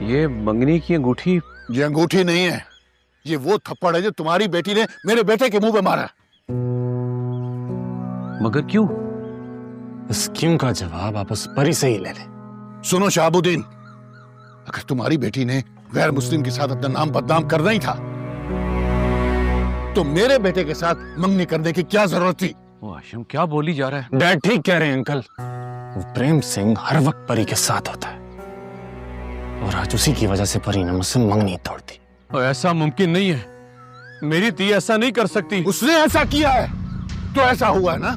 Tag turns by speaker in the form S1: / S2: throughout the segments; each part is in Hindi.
S1: ये मंगनी की अंगूठी?
S2: ये अंगूठी नहीं है, ये वो थप्पड़ है जो तुम्हारी बेटी ने मेरे बेटे के मुंह पे मारा।
S1: मगर क्यों?
S3: इस क्यों का जवाब आप उस परी से ही ले ले।
S2: सुनो शहाबुद्दीन, अगर तुम्हारी बेटी ने गैर मुस्लिम के साथ अपना नाम बदनाम करना ही था तो मेरे बेटे के साथ मंगनी करने की क्या जरूरत थी?
S1: वो हाशिम क्या बोली जा रहा है?
S3: डैड ठीक कह रहे हैं अंकल। वो प्रेम सिंह हर वक्त परी के साथ होता है और आज उसी की वजह से परी ने मुझसे मंगनी तोड़ दी।
S1: और ऐसा मुमकिन नहीं है, मेरी ती ऐसा नहीं कर सकती।
S2: उसने ऐसा किया है तो ऐसा हुआ है ना।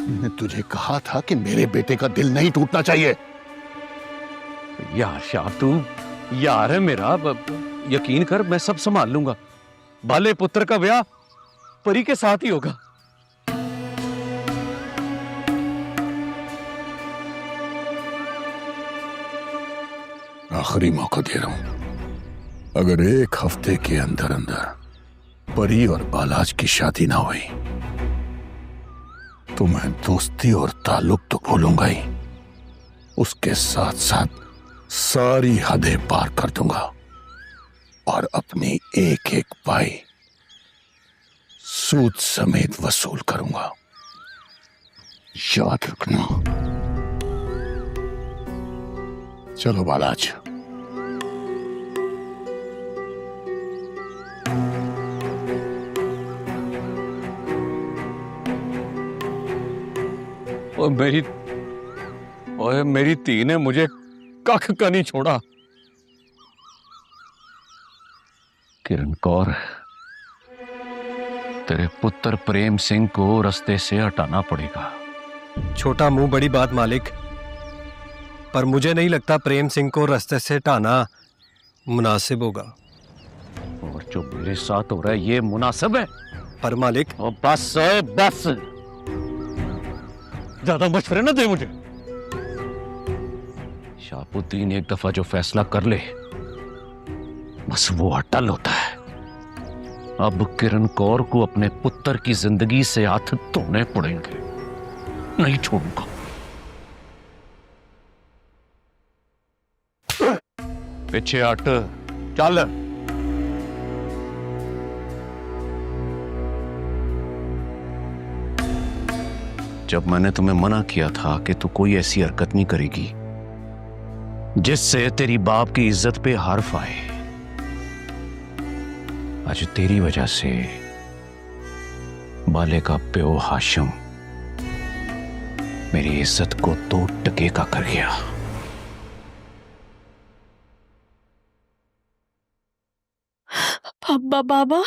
S2: मैंने तुझे कहा था कि मेरे बेटे का दिल नहीं टूटना चाहिए।
S1: यार शाह, तू यार है मेरा, यकीन कर मैं सब संभाल लूंगा। बाले पुत्र का ब्याह परी के साथ ही होगा।
S2: आखिरी मौका दे रहा हूं, अगर एक हफ्ते के अंदर अंदर परी और बालाज की शादी ना हुई तो मैं दोस्ती और ताल्लुक तो भूलूंगा ही, उसके साथ साथ सारी हदें पार कर दूंगा और अपनी एक एक पाई सूद समेत वसूल करूंगा। याद रखना। चलो बालाज।
S1: और मेरी ती ने मुझे कख का नहीं छोड़ा। किरण कौर, तेरे पुत्र प्रेम सिंह को रास्ते से हटाना पड़ेगा।
S4: छोटा मुंह बड़ी बात मालिक, पर मुझे नहीं लगता प्रेम सिंह को रास्ते से हटाना मुनासिब होगा।
S1: और जो मेरे साथ हो रहा है ये मुनासिब है?
S4: पर मालिक।
S1: और बस बस, ज्यादा मशवरे ना दे मुझे। शहाबुद्दीन एक दफा जो फैसला कर ले बस वो अटल होता है। अब किरण कौर को अपने पुत्र की जिंदगी से हाथ धोने पड़ेंगे, नहीं छोड़ूंगा। पीछे हट, चल। जब मैंने तुम्हें मना किया था कि तू कोई ऐसी हरकत नहीं करेगी जिससे तेरी बाप की इज्जत पे हर्फ आए, आज तेरी वजह से बाले का प्यो हाशिम मेरी इज्जत को दो टके का कर गया।
S5: बाबा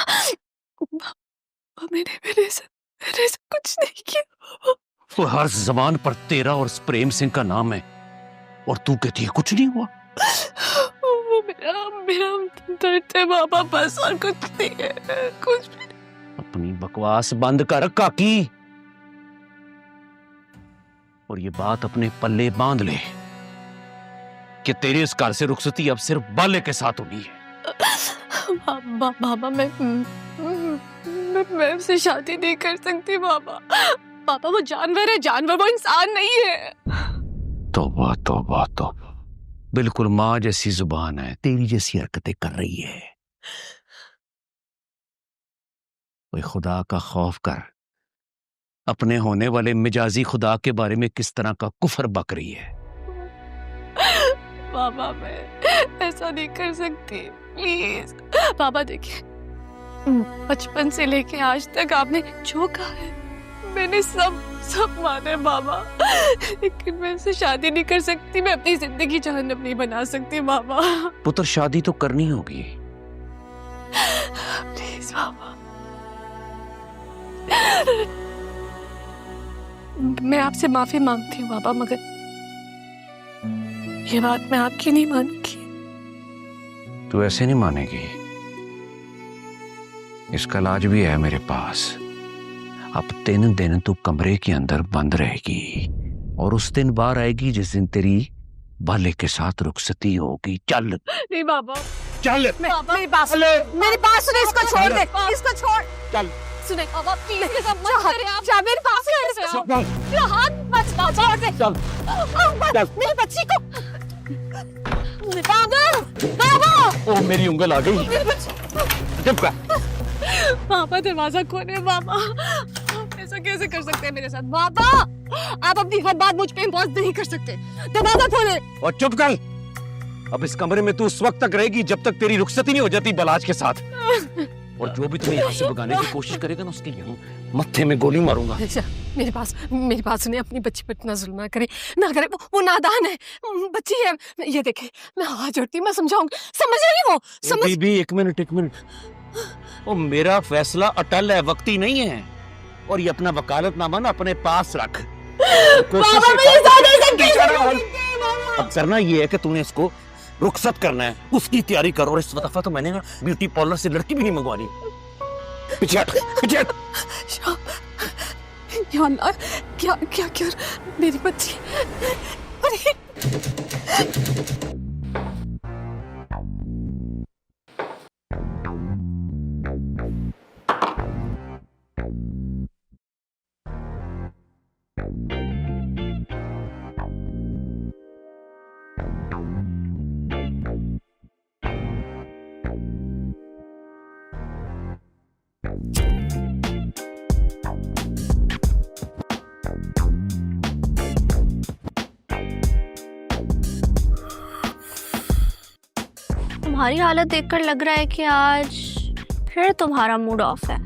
S5: मैंने से कुछ नहीं किया।
S1: वो हर जबान पर तेरा और प्रेम सिंह का नाम है और तू कहती है कुछ नहीं हुआ।
S5: वो मेरा दर्द है बाबा, बस और कुछ नहीं है, कुछ भी नहीं।
S1: अपनी बकवास बंद कर काकी, और ये बात अपने पल्ले बांध ले कि तेरे इस घर से रुखसती अब सिर्फ बाले के साथ होनी है।
S5: बाबा मैं उससे शादी नहीं कर सकती बाबा। पापा वो जानवर है, जानवर, वो इंसान नहीं है।
S1: तौबा तौबा तौबा, बिल्कुल माँ जैसी जुबान है, तेरी जैसी हरकतें कर रही है। कोई खुदा का खौफ कर, अपने होने वाले मिजाजी खुदा के बारे में किस तरह का कुफर बक रही है।
S5: बाबा मैं ऐसा नहीं कर सकती, प्लीज। बाबा देखिए, बचपन से लेके आज तक आपने जो कहा है मैंने सब माने बाबा, लेकिन मैं इससे शादी नहीं कर सकती। मैं अपनी जिंदगी जहन्नम नहीं बना सकती बाबा।
S1: पुत्र शादी तो करनी होगी।
S5: प्लीज बाबा, मैं आपसे माफी मांगती हूँ बाबा, मगर ये बात मैं आपकी नहीं मानूंगी।
S1: तू ऐसे नहीं मानेगी, इसका इलाज भी है मेरे पास। अब 3 दिन तू कमरे के अंदर बंद रहेगी और उस दिन बाहर आएगी जिस दिन तेरी बाले के साथ रुखसती होगी। चल।
S5: नहीं बाबा,
S1: चल।
S5: मेरी बात सुने, इसको छोड़ दे, इसको छोड़।
S1: चल।
S5: सुने बाबा, प्लीज ऐसा मत करें आप। मेरी बात सुने, हाथ मत छोड़ दे।
S1: चल।
S5: मेरी बच्ची को बाबा बाबा
S1: ओ मेरी उंगल आ गई।
S5: मेरे बच्चे,
S1: चुप कर।
S5: पापा दरवाजा खोले बाबा। आप ऐसा कैसे कर सकते हैं मेरे साथ बाबा? आप अपनी हर बात मुझ पे इम्पोज नहीं कर सकते। दरवाजा खोले।
S1: और चुप कर। अब इस कमरे में तू उस वक्त तक रहेगी जब तक तेरी रुखसती नहीं हो जाती बलाज के साथ। और जो भी तुम्हें यहाँ से भगाने की कोशिश करेगा ना उसके यहाँ मत्थे में गोली मारूंगा।
S5: अच्छा, मेरे पास उन्हें अपनी बच्ची पर इतना जुल्म ना करे, वो नादान है, बच्ची है। ये देखे, मैं हाथ जोड़ती हूँ, मैं समझाऊंगी, समझ रही हो? समझ।
S1: बीबी एक मिनट। ओ मेरा फैसला अटल है, वक्ती नहीं है। और ये अपना वकालतनामा ना अपने पास रख।
S5: बाबा मेरे साथ ऐसा कैसे कर सकते हैं बाबा?
S1: अब करना ये है कि तूने इसको रुखसत करना है, उसकी तैयारी करो। और इस दफा तो मैंने ना ब्यूटी पार्लर से लड़की भी नहीं मंगवानी। पीछे हट।
S5: या अल्लाह, क्या मेरी बच्ची। अरे
S6: तुम्हारी हालत देखकर लग रहा है कि आज फिर तुम्हारा मूड ऑफ है।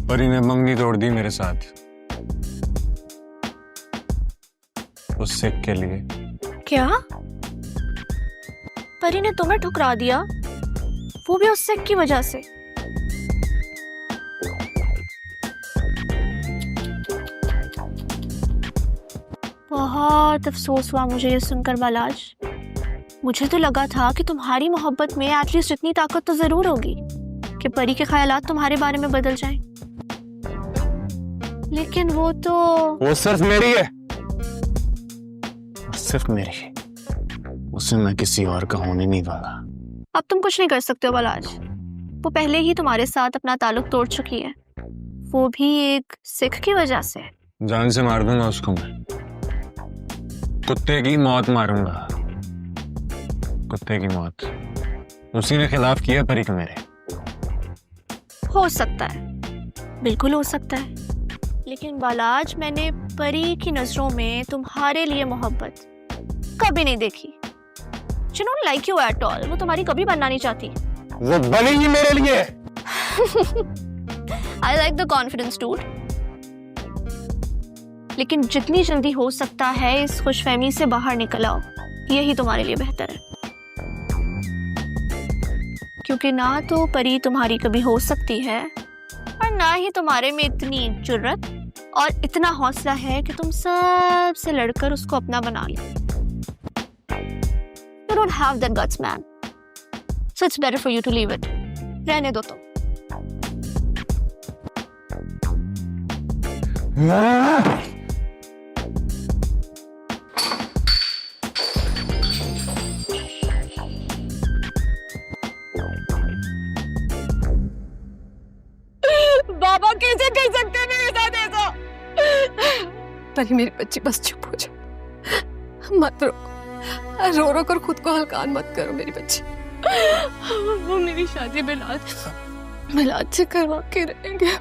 S3: परी ने मंगनी तोड़ दी मेरे साथ, उस सिख के लिए।
S6: क्या? परी ने तुम्हें ठुकरा दिया, वो भी उस सिख की वजह से? बहुत अफसोस हुआ मुझे ये सुनकर बालाज। मुझे तो लगा था कि तुम्हारी मोहब्बत में एटलीस्ट इतनी ताकत तो जरूर होगी कि परी के ख्यालात तुम्हारे बारे में बदल जाएं। लेकिन वो
S3: सिर्फ मेरी है, सिर्फ मेरी। उसे मैं किसी और का होने नहीं वाला।
S6: अब तुम कुछ नहीं कर सकते हो बालाज। वो पहले ही तुम्हारे साथ अपना ताल्लुक तोड़ चुकी है, वो भी एक सिख की वजह से।
S3: जान से मार दूंगा उसको मैं, कुत्ते की मौत मारूंगा, कुत्ते की मौत। उसी ने खिलाफ किया परी को मेरे।
S6: हो सकता है, बिल्कुल हो सकता है, लेकिन बालाज मैंने परी की नजरों में तुम्हारे लिए मोहब्बत कभी नहीं देखी। She don't like you at all. वो तुम्हारी कभी बनना नहीं चाहती।
S3: वो बनी ही मेरे लिए।
S6: I like the confidence, dude. लेकिन जितनी जल्दी हो सकता है इस खुशफहमी से बाहर निकल आओ, यही तुम्हारे लिए बेहतर है। क्योंकि ना तो परी तुम्हारी कभी हो सकती है और ना ही तुम्हारे में इतनी जुर्रत और इतना हौसला है कि तुम सबसे लड़कर उसको अपना बना लो। You don't have that guts, man. So it's better for you to leave it. रहने दो तुम।
S5: बाबा कैसे कर सकते हैं मेरे साथ ऐसा? परी मेरी बच्ची, बस चुप हो जाओ, मत रो रो कर खुद को हल्कान मत करो मेरी बच्ची। वो मेरी शादी मिलाद से करवा के रहेंगे।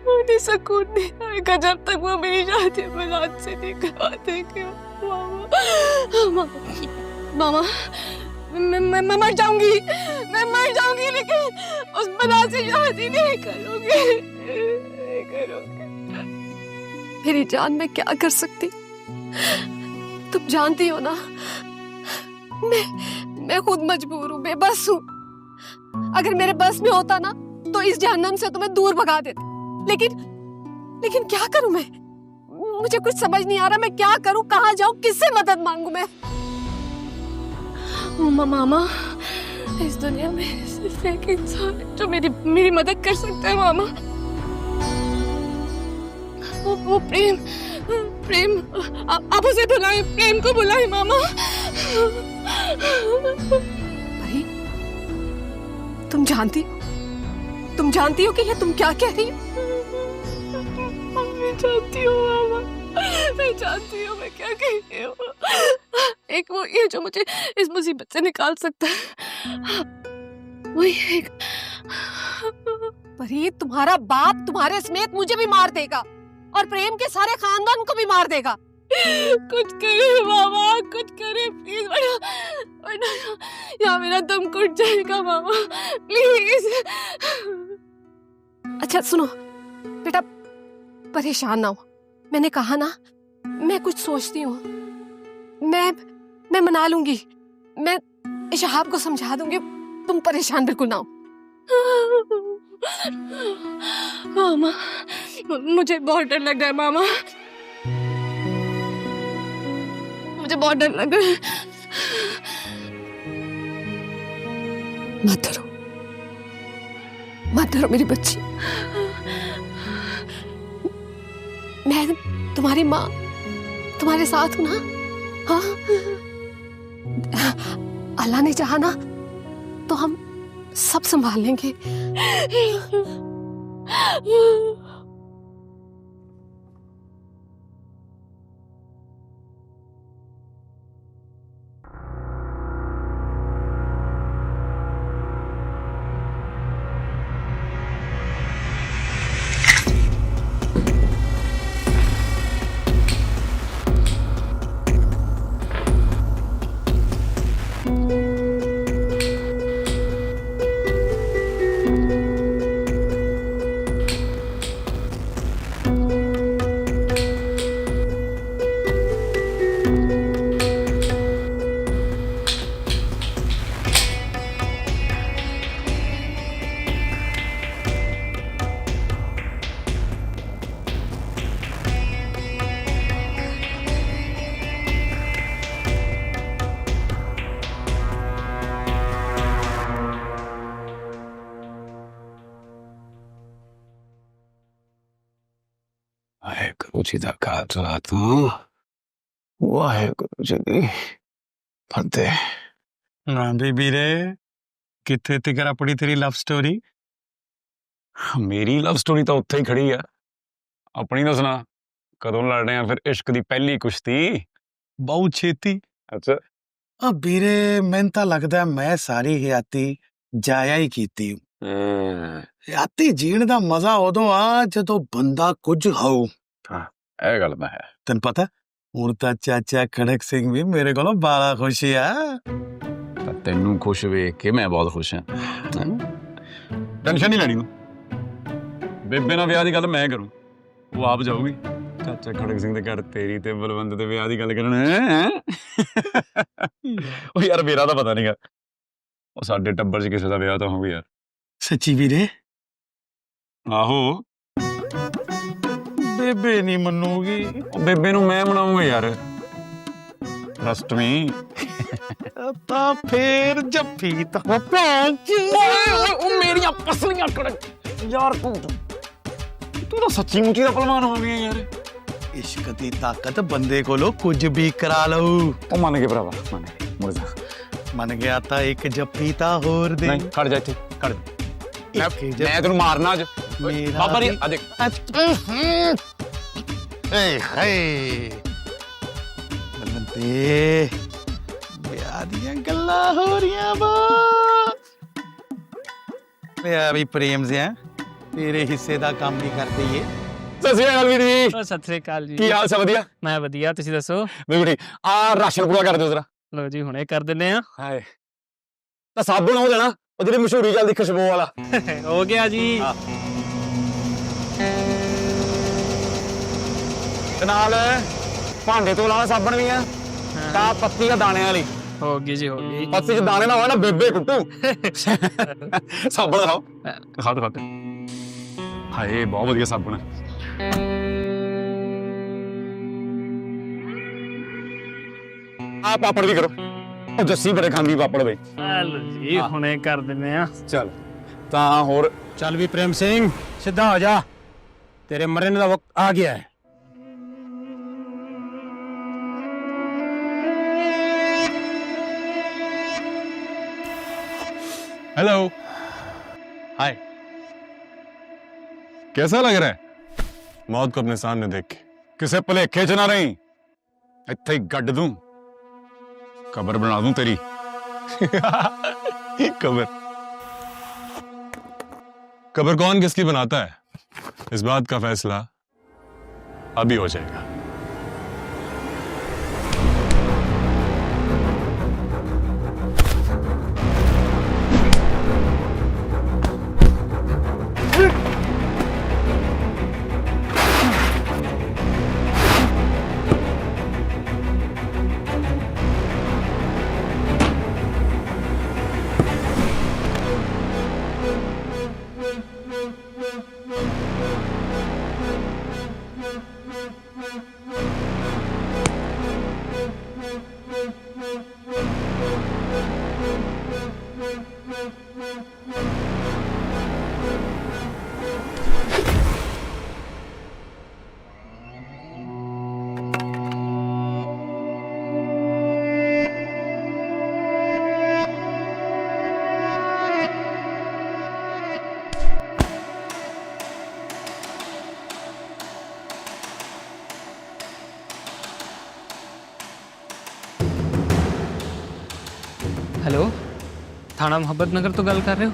S5: मुझे सुकून नहीं आएगा जब तक वो मेरी शादी मिलाद से नहीं करवा देंगे। मामा, मैं मर जाऊंगी, लेकिन उस बला से शादी नहीं करूंगी। मेरी जान में क्या कर सकती, तुम जानती हो ना। मैं खुद मजबूर हूँ, बेबस हूँ। अगर मेरे बस में होता ना तो इस जहन्नम से तुम्हें दूर भगा देती। लेकिन क्या करूं मैं? मुझे कुछ समझ नहीं आ रहा, मैं क्या करूं, कहाँ जाऊं, किससे मदद मांगू मैं? मामा, इस दुनिया में सिर्फ एक इंसान है जो मेरी मदद कर सकता है मामा। वो प्रेम, आप उसे बुलाएं, प्रेम को बुलाएं मामा। भाई, तुम जानती हो कि ये तुम क्या कह रही हो? मैं जानती हूँ मामा, मैं मैं जानती हूँ मैं क्या कह रही हूँ। एक वो ये जो मुझे इस मुसीबत से निकाल सकता है, वही एक।
S7: परी, तुम्हारा बाप तुम्हारे समेत मुझे भी मार देगा और प्रेम के सारे खानदान को भी मार देगा।
S5: कुछ करे मामा, कुछ करे प्लीज, वरना यहाँ मेरा दम घुट जाएगा मामा, प्लीज।
S7: अच्छा सुनो बेटा, परेशान ना हो। मैंने कहा ना, मैं कुछ सोचती हूँ। मैं मना लूंगी, मैं शहाब को समझा दूंगी। तुम परेशान बिल्कुल ना हो।
S5: मामा, मुझे बहुत डर लग रहा है मामा, मुझे बहुत डर लग रहा है।
S7: मत डरो, मत डरो मेरी बच्ची। मैं तुम्हारी माँ, तुम्हारे साथ हूं ना। हाँ, अल्लाह ने चाहा ना तो हम सब संभाल लेंगे।
S3: ਵਾਹਿਗੁਰੂ ਜੀ ਦਾ ਖਾਲਸਾ ਤੂੰ ਵਾਹਿਗੁਰੂ ਜੀ ਦੀ ਫਤਿਹ।
S8: हाँ बेबी रे, किथे तिकर अपनी तेरी लव स्टोरी?
S3: ਮੇਰੀ ਲਵ ਸਟੋਰੀ ਤਾਂ ਉੱਥੇ ਹੀ ਖੜੀ ਆ, ਆਪਣੀ ਤਾਂ ਸੁਣਾ। ਕਦੋਂ ਲੜਨੇ ਆ ਫਿਰ ਇਸ਼ਕ ਦੀ ਪਹਿਲੀ ਕੁਸ਼ਤੀ?
S8: बहुत छेती।
S3: ਅੱਛਾ,
S8: आ ਵੀਰੇ ਮੈਨੂੰ ਤਾਂ ਲੱਗਦਾ ਮੈਂ ਸਾਰੀ ਹਯਾਤੀ ਜਾਇਆ ਹੀ ਕੀਤੀ। ਹਯਾਤੀ ਜੀਣ ਦਾ ਮਜ਼ਾ ਉਦੋਂ ਆ ਜਦੋਂ ਬੰਦਾ ਕੁਝ ਹੋਊ।
S3: ਇਹ ਗੱਲ ਤਾਂ ਹੈ।
S8: ਤੈਨੂੰ ਪਤਾ ਹੁਣ ਤਾਂ ਚਾਚਾ ਖੜਕ ਸਿੰਘ ਵੀ ਮੇਰੇ ਕੋਲੋਂ ਬਾਲਾ ਖੁਸ਼ ਆ।
S3: ਤਾਂ ਤੈਨੂੰ ਖੁਸ਼ ਵੇਖ ਕੇ ਮੈਂ ਬਹੁਤ ਖੁਸ਼ ਹਾਂ। ਟੈਨਸ਼ਨ ਨਹੀਂ ਲੈਣੀ ਤੂੰ, ਬੇਬੇ ਨਾਲ ਵਿਆਹ ਦੀ ਗੱਲ ਮੈਂ ਕਰੂੰ, ਉਹ ਆਪ ਜਾਊਗੀ ਚਾਚਾ ਖੜਕ ਸਿੰਘ ਦੇ ਘਰ ਤੇਰੀ ਤੇ ਬਲਵੰਤ ਦੇ ਵਿਆਹ ਦੀ ਗੱਲ ਕਰਨ। ਉਹ ਯਾਰ ਮੇਰਾ ਤਾਂ ਪਤਾ ਨਹੀਂਗਾ, ਉਹ ਸਾਡੇ ਟੱਬਰ 'ਚ ਕਿਸੇ ਦਾ ਵਿਆਹ ਤਾਂ ਹੋਊਗਾ ਯਾਰ।
S8: ਸੱਚੀ ਵੀਰੇ?
S3: ਆਹੋ,
S8: ਬੇਬੇ ਨਹੀਂ ਮੰਨੂਗੀ।
S3: ਉਹ ਬੇਬੇ ਨੂੰ ਮੈਂ ਮਨਾਉਂਗਾ ਯਾਰ, ਟਰਸਟ ਮੀ।
S8: ਤਾਂ ਫੇਰ ਜੱਫੀ ਤਾਂ
S3: ਉਹ ਮੇਰੀਆਂ ਪਸਲੀਆਂ ਕੜਕ ਯਾਰ, ਤੂੰ ਤਾਂ ਸੱਚੀ ਮੁੱਚੀ ਦਾ ਪਹਿਲਵਾਨ ਹੋ ਗਿਆ ਯਾਰ।
S8: ਇਸ਼ਕ ਦੀ ਤਾਕਤ ਬੰਦੇ ਕੋਲੋਂ ਕੁਝ ਵੀ ਕਰਾ ਲਊ।
S3: ਉਹ ਮੰਨ ਕੇ ਭਰਾਵਾ, ਮੰਨ ਕੇ ਮੁੜ ਜਾ।
S8: ਮੰਨ ਗਿਆ ਤਾਂ ਇੱਕ ਜੱਫੀ ਤਾਂ ਹੋਰ ਦੇ।
S3: ਨਹੀਂ ਖੜ ਜਾ ਇੱਥੇ, ਖੜ ਜਾ। ਮੈਂ ਤੈਨੂੰ ਮਾਰਨਾ ਅੱਜ।
S8: ਮੇਰਾ
S3: ਬਾਬਾ ਜੀ ਆ ਦੇਖ।
S8: ਏ ਹਾਏ ਬਲਵੰਤੇ, ਵਿਆਹ ਦੀਆਂ ਗੱਲਾਂ ਹੋ ਰਹੀਆਂ ਵਾ। ਵਿਆਹ ਵੀ ਪ੍ਰੇਮ ਸਿਆ ਤੇਰੇ ਹਿੱਸੇ ਦਾ ਕੰਮ ਵੀ ਕਰ ਦਈਏ।
S3: ਸਤਿ ਸ਼੍ਰੀ ਅਕਾਲ ਵੀਰ ਜੀ।
S9: ਸਤਿ ਸ੍ਰੀ ਅਕਾਲ ਜੀ।
S3: ਕੀ ਹਾਲ ਸਭ ਵਧੀਆ?
S9: ਮੈਂ ਵਧੀਆ, ਤੁਸੀਂ ਦੱਸੋ?
S3: ਬਿਲਕੁਲ ਠੀਕ। ਆ ਰਾਸ਼ਨ ਪੂਰਾ ਕਰ ਦਿਓ ਜ਼ਰਾ।
S9: ਲੋ ਜੀ, ਹੁਣੇ ਕਰ ਦਿੰਨੇ ਆ।
S3: ਹਾਏ, ਤਾਂ ਸਾਬਣ ਹੋ ਜਾਣਾ, ਉਹ ਜਿਹੜੀ ਮਸ਼ਹੂਰੀ ਚੱਲਦੀ ਖੁਸ਼ਬੂ ਵਾਲਾ।
S9: ਹੋ ਗਿਆ ਜੀ।
S3: ਤੇ ਨਾਲ ਭਾਂਡੇ ਤੋਂ ਇਲਾਵਾ ਸਾਬਣ ਵੀ ਆ, ਤਾਂ ਪੱਤੀ ਦਾ ਦਾਣੇ ਵਾਲੀ।
S9: ਹੋ ਗਈ ਜੀ, ਹੋ ਗਈ।
S3: ਪੱਤੀ 'ਚ ਦਾਣੇ ਨਾ ਹੋਣ ਨਾ ਬੇਬੇ ਕੁੱਟੂ। ਸਾਬਣ ਖਾਓ, ਖਾ ਦੋ। ਹਾਏ ਬਹੁਤ ਵਧੀਆ ਸਾਬਣ। ਆ ਪਾਪੜ ਵੀ ਕਰੋ, ਉਹ ਜੱਸੀ ਬੜੇ ਖਾਂਦੀ ਪਾਪੜ ਬਈ।
S9: ਲੋ ਜੀ, ਹੁਣੇ ਕਰ ਦਿੰਨੇ ਆ।
S3: ਚੱਲ ਤਾਂ ਹੋਰ
S4: चल भी प्रेम सिंह, सीधा हो जा, तेरे मरने का वक्त आ गया है।
S3: हेलो, हाय। कैसा लग रहा है? मौत को अपने सामने देख के किसे भुलेखे च ना रही। ਇੱਥੇ ਹੀ ਗੱਡ ਦੂੰ, ਕਬਰ ਬਣਾ दूं तेरी।
S10: कबर कबर कौन किसकी बनाता है, इस बात का फैसला अभी हो जाएगा।
S9: हेलो, थाना मोहब्बत नगर तो गल कर रहे हो?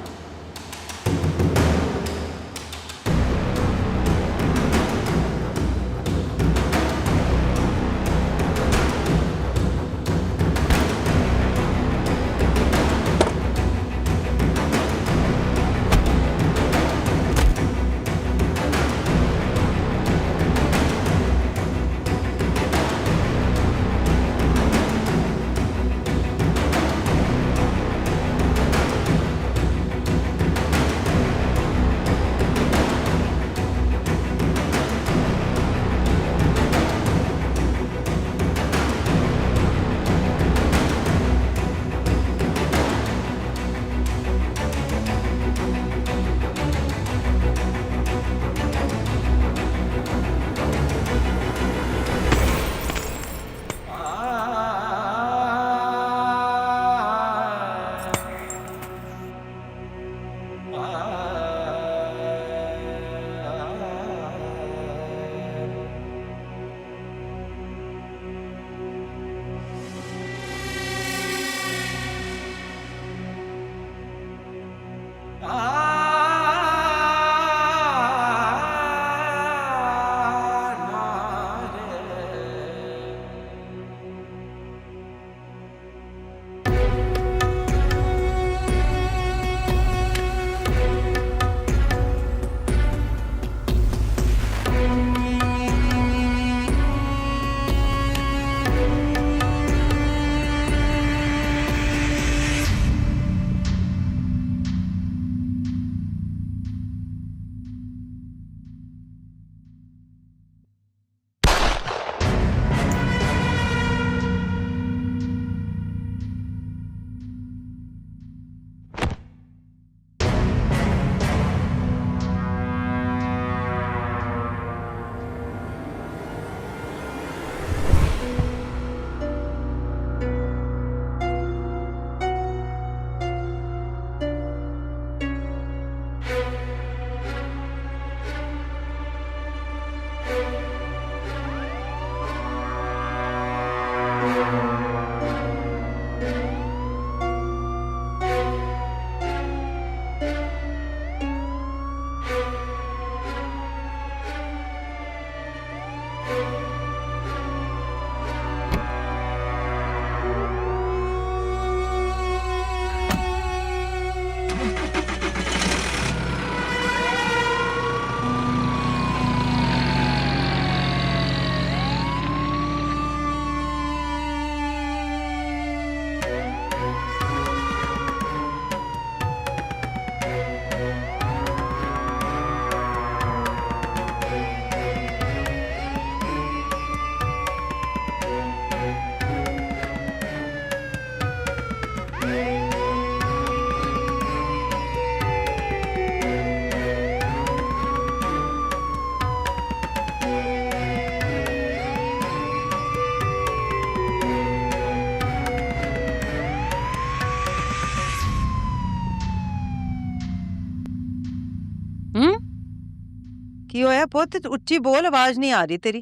S11: की होया पुत, उच्ची बोल, आवाज नहीं आ रही तेरी।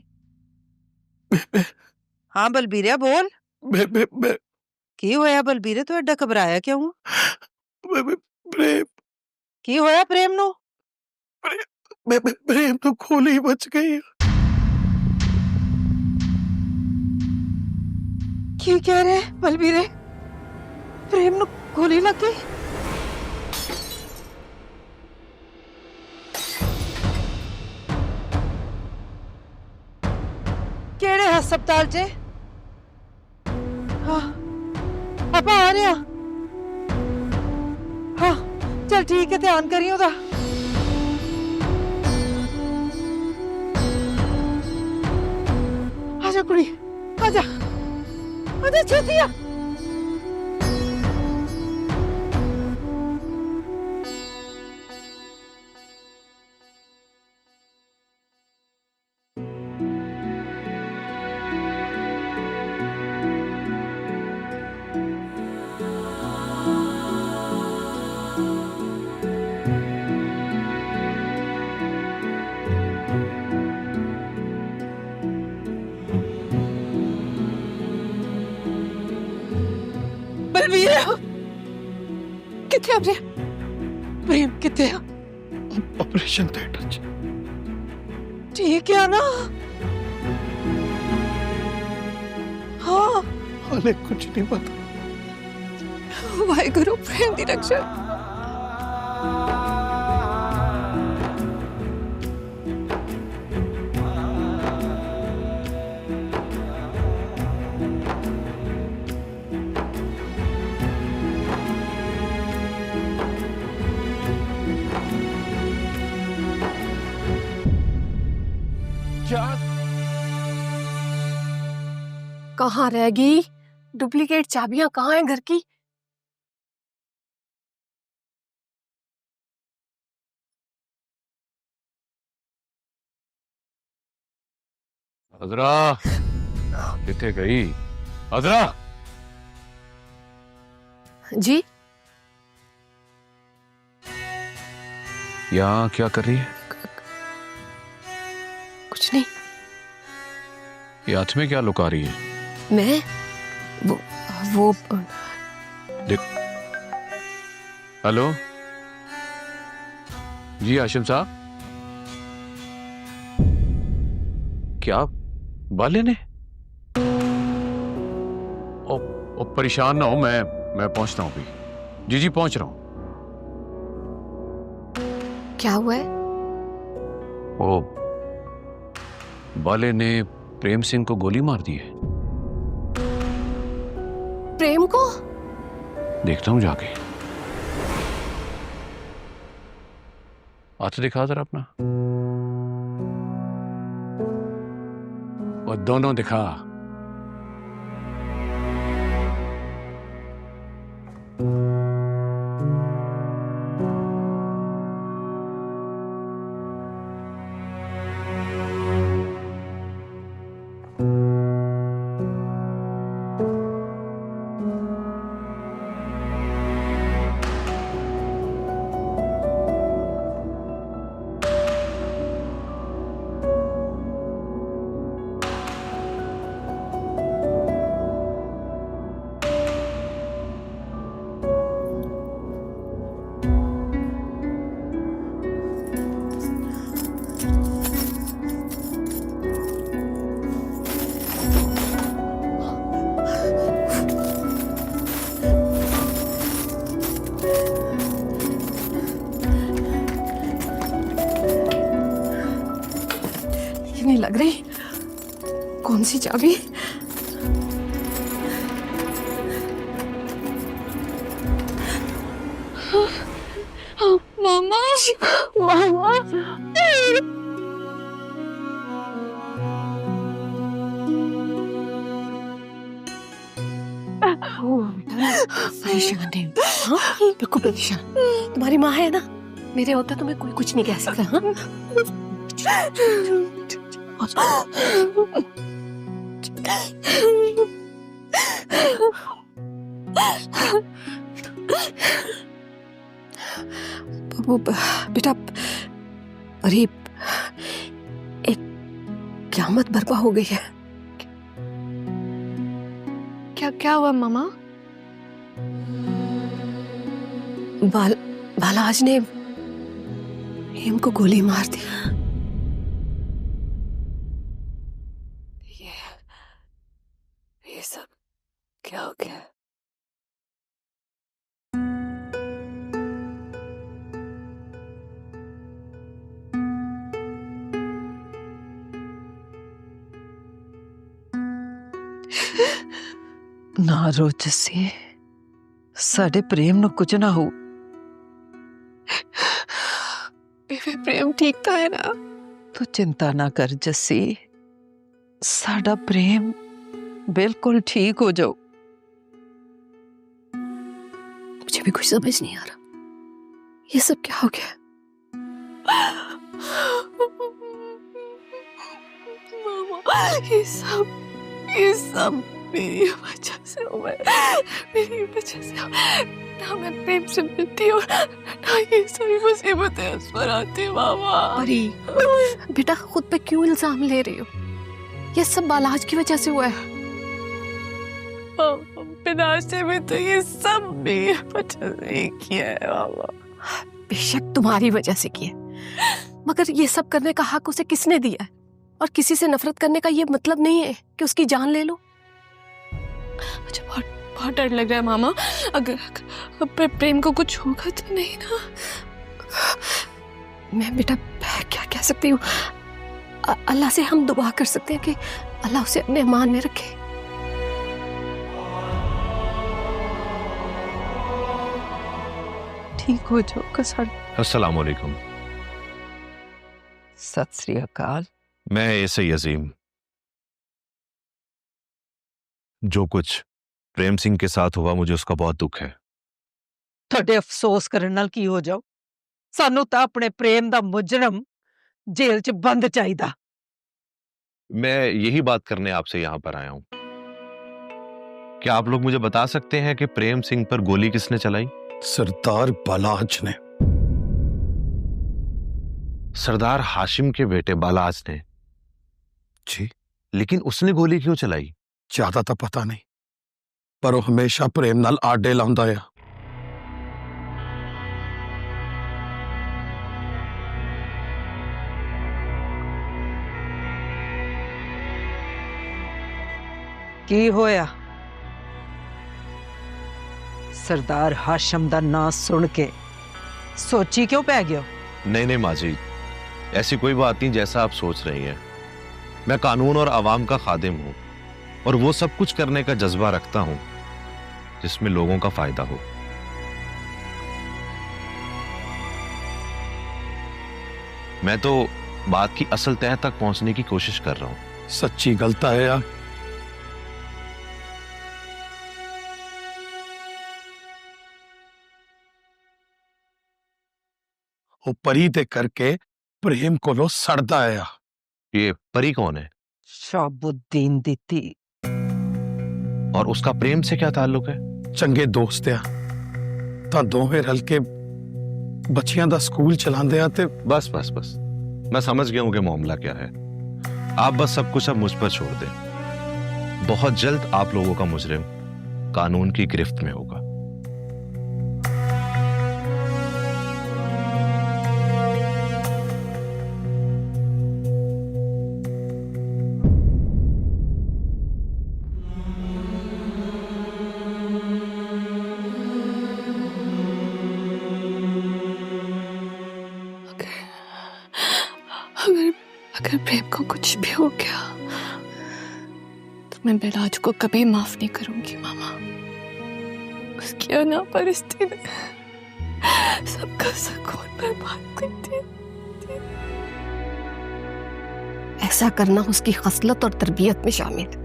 S2: बेबे
S11: हाँ बलबीरा बोल
S2: मैं
S11: की होया बलबीरे तू एडा घबराया क्यों
S2: प्रेम
S11: की होया प्रेम नु
S2: प्रेम तो गोली बच गई।
S11: की कह रहे बलबीरे प्रेम नु गोली लग गई केड़े हस्पताल च हाँ पापा आ रहे हैं हाँ चल ठीक है ध्यान करियो ओदा आजा कुड़ी आजा आजा छेती आ बलबीरा किथे आ प्रेम किथे आ
S2: ऑपरेशन थिएटर च
S11: ठीक है ना हाँ
S2: हाले कुछ नहीं पता।
S7: वाहेगुरु प्रेम दी रक्षा कहाँ रहेगी? डुप्लीकेट चाबियां कहाँ हैं घर की?
S1: अजरा किथे गई? अजरा
S7: जी
S1: यहाँ क्या कर रही है?
S7: कुछ नहीं।
S1: ये हाथ में क्या लुका रही है?
S7: मैं वो
S1: देख। हेलो जी हाशिम साहब, क्या बाले ने? ओ परेशान ना हो, मैं पहुंचता हूं अभी। जी जी पहुंच रहा हूं।
S7: क्या हुआ है?
S1: ओ बाले ने प्रेम सिंह को गोली मार दी है।
S7: प्रेम को?
S1: देखता हूं जाके। हाथ दिखा जरा अपना, और दोनों दिखा।
S7: नहीं लग रही। कौन सी चाबी?
S5: मामा मामा
S7: परेशान नहीं, हाँ बिल्कुल परेशान। तुम्हारी माँ है ना, मेरे होते तुम्हें कोई कुछ नहीं कह सकता। हाँ वो बेटा, अरे एक क़यामत बर्पा हो गई है।
S5: क्या क्या हुआ मामा?
S7: बालाज ने हेम को गोली मार दी।
S5: ये सब क्या हो गया?
S11: ना रो जस्सी, साडे प्रेम नु कुछ ना हो।
S5: बेबे प्रेम ठीक था है ना?
S11: तू चिंता ना कर जस्सी, साडा प्रेम बिल्कुल ठीक हो जाओ।
S7: मुझे भी कुछ समझ नहीं आ रहा, ये सब क्या हो गया?
S5: मामा ये सब मेरी वजह से हुआ है, मेरी वजह से ना मैं प्रेम से मिलती और ना ये सारी मुसीबतें उस पर आती। मामा
S7: परी, बेटा खुद पे क्यों इल्जाम ले रही हो? ये सब बालाज की वजह से हुआ है।
S5: बिना से भी तो ये सब मेरी वजह से किया है मामा।
S7: बेशक तुम्हारी वजह से किया, मगर ये सब करने का हक उसे किसने दिया है? और किसी से नफरत करने का ये मतलब नहीं है कि उसकी जान ले लो।
S5: मुझे बहुत डर लग रहा है मामा, अगर प्रेम को कुछ होगा तो नहीं ना?
S7: मैं बेटा क्या कह सकती हूँ? अल्लाह से हम दुआ कर सकते हैं कि अल्लाह उसे अपने ईमान में रखे।
S11: ठीक हो जाओ कसर।
S1: अस्सलाम वालेकुम।
S11: सत श्री अकाल।
S1: मैं ऐसे अजीम। जो कुछ प्रेम सिंह के साथ हुआ मुझे उसका बहुत दुख है।
S11: थोड़े अफसोस करने नाल की हो जाओ, सानू तो अपने प्रेम दा मुजरम जेल च बंद चाहिदा।
S1: मैं यही बात करने आपसे यहां पर आया हूं। क्या आप लोग मुझे बता सकते हैं कि प्रेम सिंह पर गोली किसने चलाई?
S2: सरदार बालाज ने।
S1: सरदार हाशिम के बेटे बालाज ने?
S2: जी।
S1: लेकिन उसने गोली क्यों चलाई?
S2: ज्यादा तो पता नहीं, पर वो हमेशा प्रेम नाल आडे लाउंदा है।
S11: की होया? सरदार हाशम दा नाम सुन के सोची क्यों पै गयो?
S1: नहीं नहीं माँ जी, ऐसी कोई बात नहीं जैसा आप सोच रही हैं। मैं कानून और आवाम का खादिम हूं और वो सब कुछ करने का जज्बा रखता हूं जिसमें लोगों का फायदा हो। मैं तो बात की असल तह तक पहुंचने की कोशिश कर रहा हूं।
S2: सच्ची गलता है यार। वो परी ते करके प्रेम को लो सड़दा है।
S1: ये परी कौन है?
S11: शाबुद्दीन दीती।
S1: और उसका प्रेम से क्या ताल्लुक है?
S2: चंगे दोस्त आ तां दोवें रल के बच्चियां दा स्कूल चलांदे आ ते
S1: बस बस बस, मैं समझ गया हूं कि मामला क्या है। आप बस सब कुछ अब मुझ पर छोड़ दें। बहुत जल्द आप लोगों का मुजरिम कानून की गिरफ्त में होगा।
S5: अगर प्रेम को कुछ भी हो गया तो मैं बिलाज को कभी माफ नहीं करूंगी मामा। उसकी अनापरस्ती ने सबका सुकून बर्बाद कर दिया।
S7: ऐसा करना उसकी खसलत और तरबियत में शामिल है।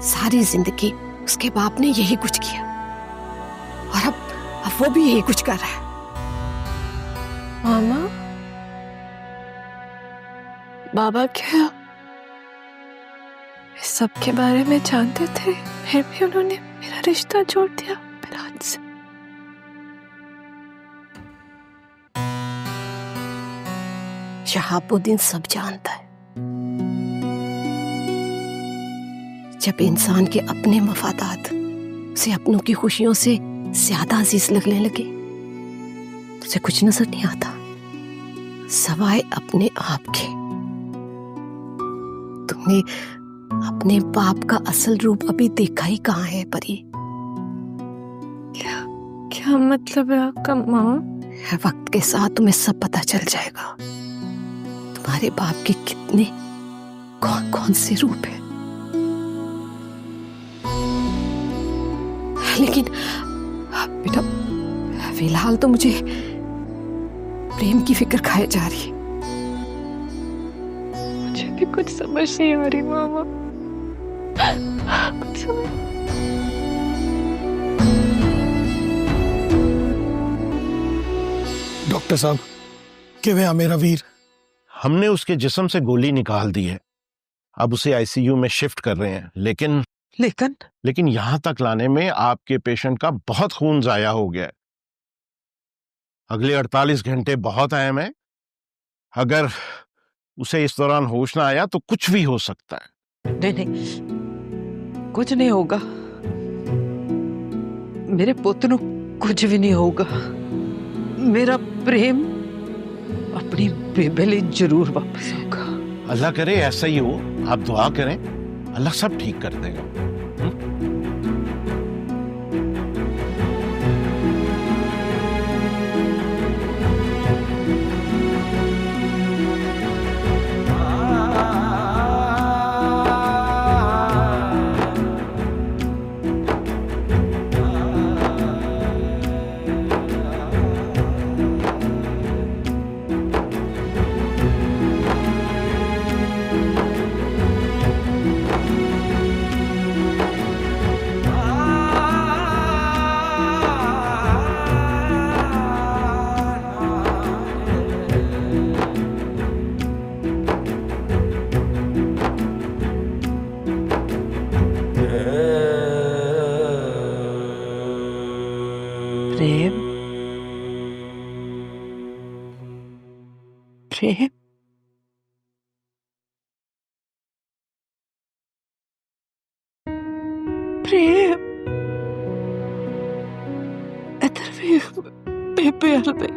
S7: सारी जिंदगी उसके बाप ने यही कुछ किया और अब वो भी यही कुछ कर रहा है।
S5: मामा, बाबा क्या इस सब के बारे में जानते थे, फिर भी उन्होंने मेरा रिश्ता जोड़ दिया बिलाज से?
S7: शहाबुद्दीन सब जानता है। जब इंसान के अपने मफादात उसे अपनों की खुशियों से ज्यादा अजीज लगने लगे, तुझे कुछ नजर नहीं आता सवाए अपने आप के। तुमने अपने बाप का असल रूप अभी देखा ही कहाँ है परी?
S5: क्या मतलब है आपका माँ?
S7: वक्त के साथ तुम्हें सब पता चल जाएगा, तुम्हारे बाप के कितने कौन कौन से रूप है। लेकिन बेटा फिलहाल तो मुझे प्रेम की फिक्र खाए जा रही है।
S5: मुझे भी कुछ समझ नहीं आ रही मामा, कुछ समझ।
S2: डॉक्टर साहब, किवें आ मेरा वीर?
S12: हमने उसके जिस्म से गोली निकाल दी है, अब उसे आईसीयू में शिफ्ट कर रहे हैं। लेकिन यहां तक लाने में आपके पेशेंट का बहुत खून जाया हो गया है। अगले 48 घंटे बहुत अहम है। अगर उसे इस दौरान होश ना आया तो कुछ भी हो सकता है।
S11: नहीं, कुछ नहीं होगा, मेरे पुत्र को कुछ भी नहीं होगा। मेरा प्रेम अपनी बेबे लिए जरूर वापस होगा।
S12: अल्लाह करे ऐसा ही हो, आप दुआ करें, अल्लाह सब ठीक कर देगा।
S11: प्रेम, प्रेम, प्रेम, इधर भी बेबे हलवे।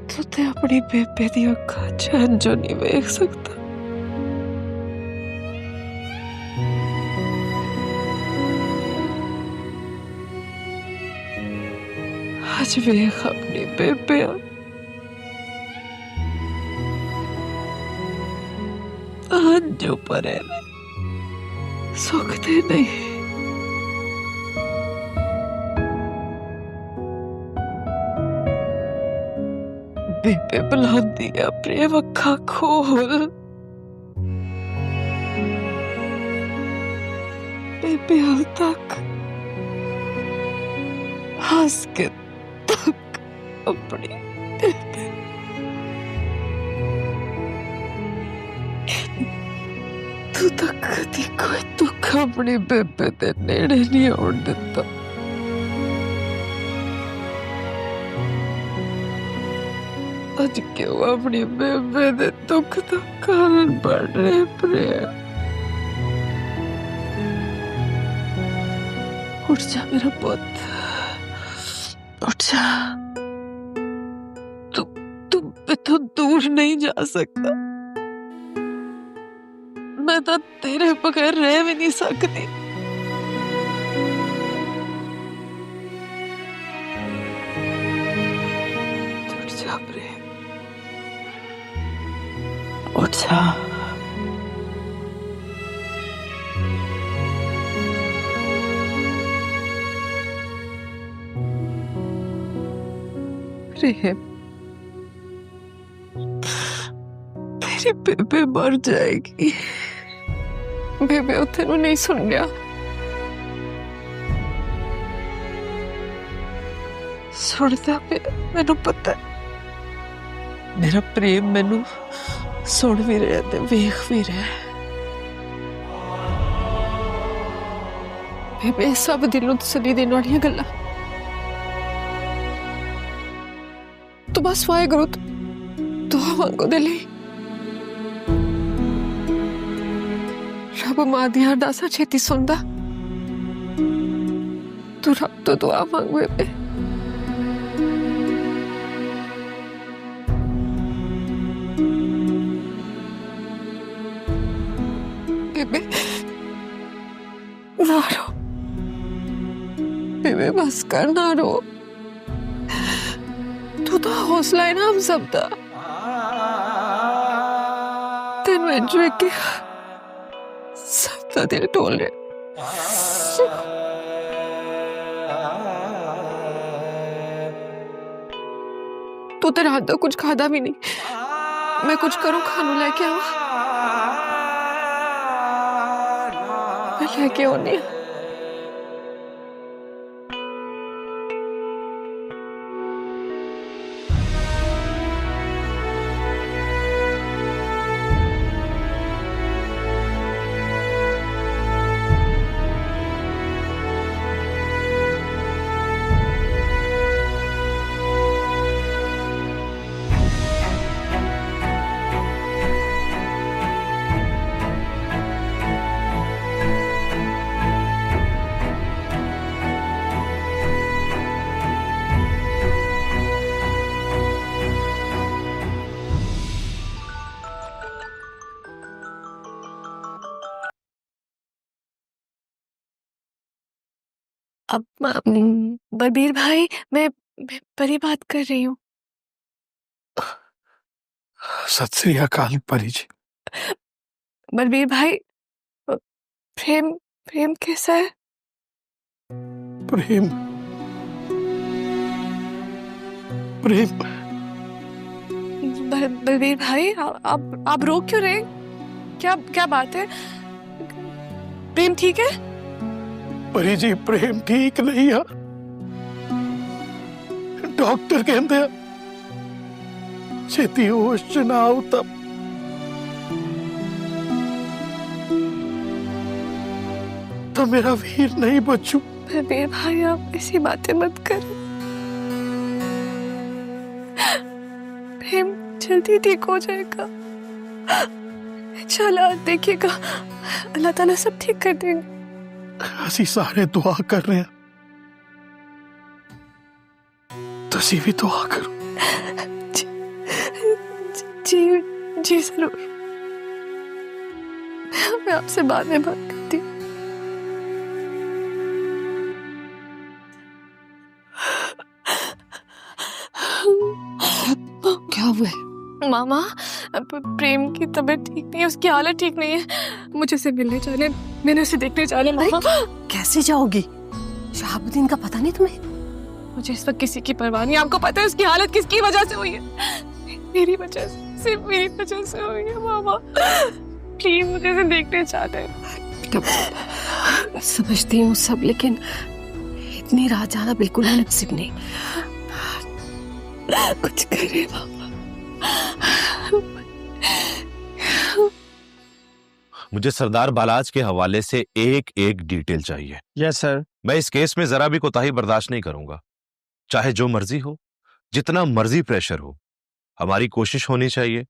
S11: तू ते अपनी बेबे दी अखां च हंझू नहीं वेख सकता। आज वेख अपनी बेबे हंझू परे ने सुखते नहीं। बेबे बुलांदी है प्रेम अखा खोल। बेबे हाल तक हंस के तक अपनी बेबे तू तो कदी कोई दुख अपनी बेबे दे नेड़े नहीं आउण दिता। अज क्यों अपनी बेबे दे दुख दा कारण बन रहे प्रेम? उठ जा मेरा पुत, उठ जा। तुम तो दूर नहीं जा सकता। मैं तो तेरे बगैर रह भी नहीं सकती। उठ जा प्रेम, उठ जा। प्रेम, तेरी बेबे मर जाएगी।
S5: बेबे तेनू नहीं सुन गया।
S11: सुनता मैनू पता है। मेरा प्रेम मैनू सुन भी रहा ते वेख भी रहा।
S5: बेबे सब दिलों तसल्ली देने वाली गल्लां।
S7: तो बस वाहेगुरु दुआ मंगो दिली रब मां दी अरदासां छेती सुनदा तू रब तो दुआ मंग बेबे बेबे ना रो बेबे बस कर ना रो तू तो हौसला है ना हम सब दा तेन वेंचुए के सब दा दिल टोल रहे तू तो रात दा कुछ खादा भी नहीं मैं कुछ करूं खानू लेके आवा मैं लेके आनी अब बलबीर भाई मैं परी बात कर रही हूँ।
S8: सत श्री अकाल परी जी।
S5: बलबीर भाई प्रेम प्रेम कैसा है?
S8: प्रेम प्रेम
S5: बलबीर भाई आप रो क्यों रहे? क्या क्या बात है? प्रेम ठीक है?
S8: परी जी प्रेम ठीक नहीं है। डॉक्टर कहते हैं छेती होश च ना आओ तब मेरा वीर नहीं बचू।
S5: बलबीर भाई आप ऐसी बातें मत कर। प्रेम जल्दी ठीक हो जाएगा इंशाल्लाह। देखिएगा अल्लाह ताला सब ठीक कर देंगे।
S8: ਅਸੀਂ ਸਾਰੇ दुआ कर रहे हैं तुसी भी दुआ करो।
S5: जी जी जरूर। मैं आपसे बाद में बात करती हूँ।
S7: क्या हुआ है?
S5: मामा प्रेम की तबीयत ठीक नहीं है, उसकी हालत ठीक नहीं है। मुझे उसे मिलने जाने, मैंने उसे देखने जाने। मामा
S7: कैसे जाओगी? शहाबुद्दीन का पता नहीं तुम्हें?
S5: मुझे इस वक्त किसी की परवाह नहीं। आपको पता है उसकी हालत किसकी वजह से हुई है? मेरी वजह से, सिर्फ मेरी वजह से हुई है। मामा प्लीज मुझे उसे देखने जाना है।
S7: समझती हूँ सब, लेकिन इतनी रात जाना बिल्कुल मुनासिब नहीं। कुछ करे मामा।
S1: मुझे सरदार बालाज के हवाले से एक एक डिटेल चाहिए।
S9: Yes sir.
S1: मैं इस केस में जरा भी कोताही बर्दाश्त नहीं करूंगा, चाहे जो मर्जी हो, जितना मर्जी प्रेशर हो। हमारी कोशिश होनी चाहिए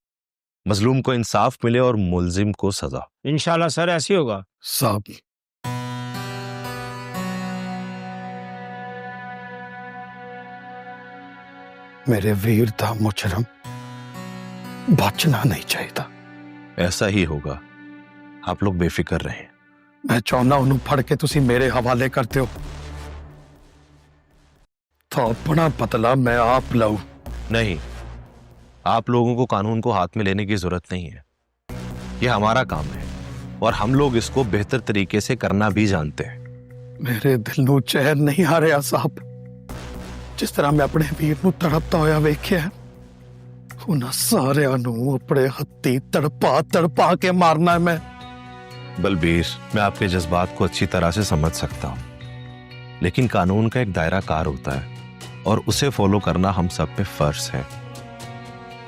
S1: मजलूम को इंसाफ मिले और मुलजिम को सजा।
S9: इंशाल्लाह सर ऐसे ही होगा।
S8: साहब मेरे वीर दा मुजरम बचना नहीं चाहिए।
S1: ऐसा ही होगा, आप लोग बेफिक्र रहें।
S8: मैं चाहना उन्हें फड़ के तुसी मेरे हवाले करते हो तो अपना बदला मैं आप लाऊं।
S1: नहीं, आप लोगों को कानून को हाथ में लेने की जरूरत नहीं है। यह हमारा काम है और हम लोग इसको बेहतर तरीके से करना भी जानते हैं।
S8: मेरे दिल नू चैन नहीं आ रहा साहब। जिस तरह मैं अपने वीर नू तड़पता होया वेख्या, उन्हां सारियां नू अपने हत्थी तड़पा तड़पा के मारना है। मैं
S1: बलबीर, मैं आपके जज्बात को अच्छी तरह से समझ सकता हूं, लेकिन कानून का एक दायरा कार होता है और उसे फॉलो करना हम सब पे फर्ज है।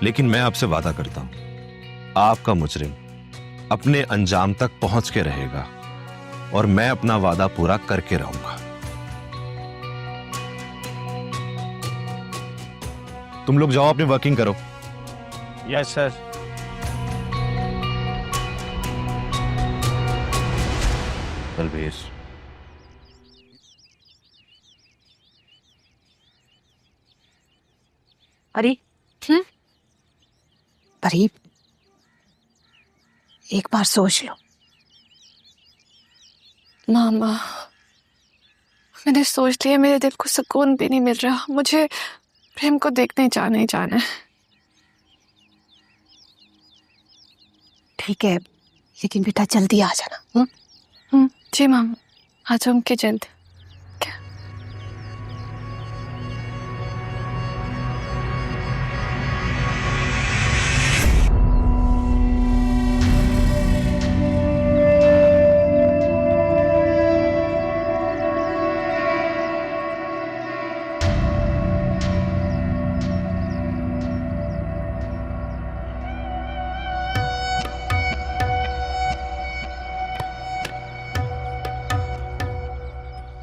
S1: लेकिन मैं आपसे वादा करता हूं, आपका मुजरिम अपने अंजाम तक पहुंच के रहेगा और मैं अपना वादा पूरा करके रहूंगा।
S13: तुम लोग जाओ अपनी वर्किंग करो।
S12: Yes sir.
S1: बलबीर,
S7: अरे परी, एक बार सोच लो।
S5: मामा, मैंने सोच लिया, मेरे दिल को सुकून भी नहीं मिल रहा। मुझे प्रेम को देखने जाना ही जाना है।
S7: ठीक है, लेकिन बेटा जल्दी आ जाना।
S5: जी मामा, आ जाऊंगी जल्द।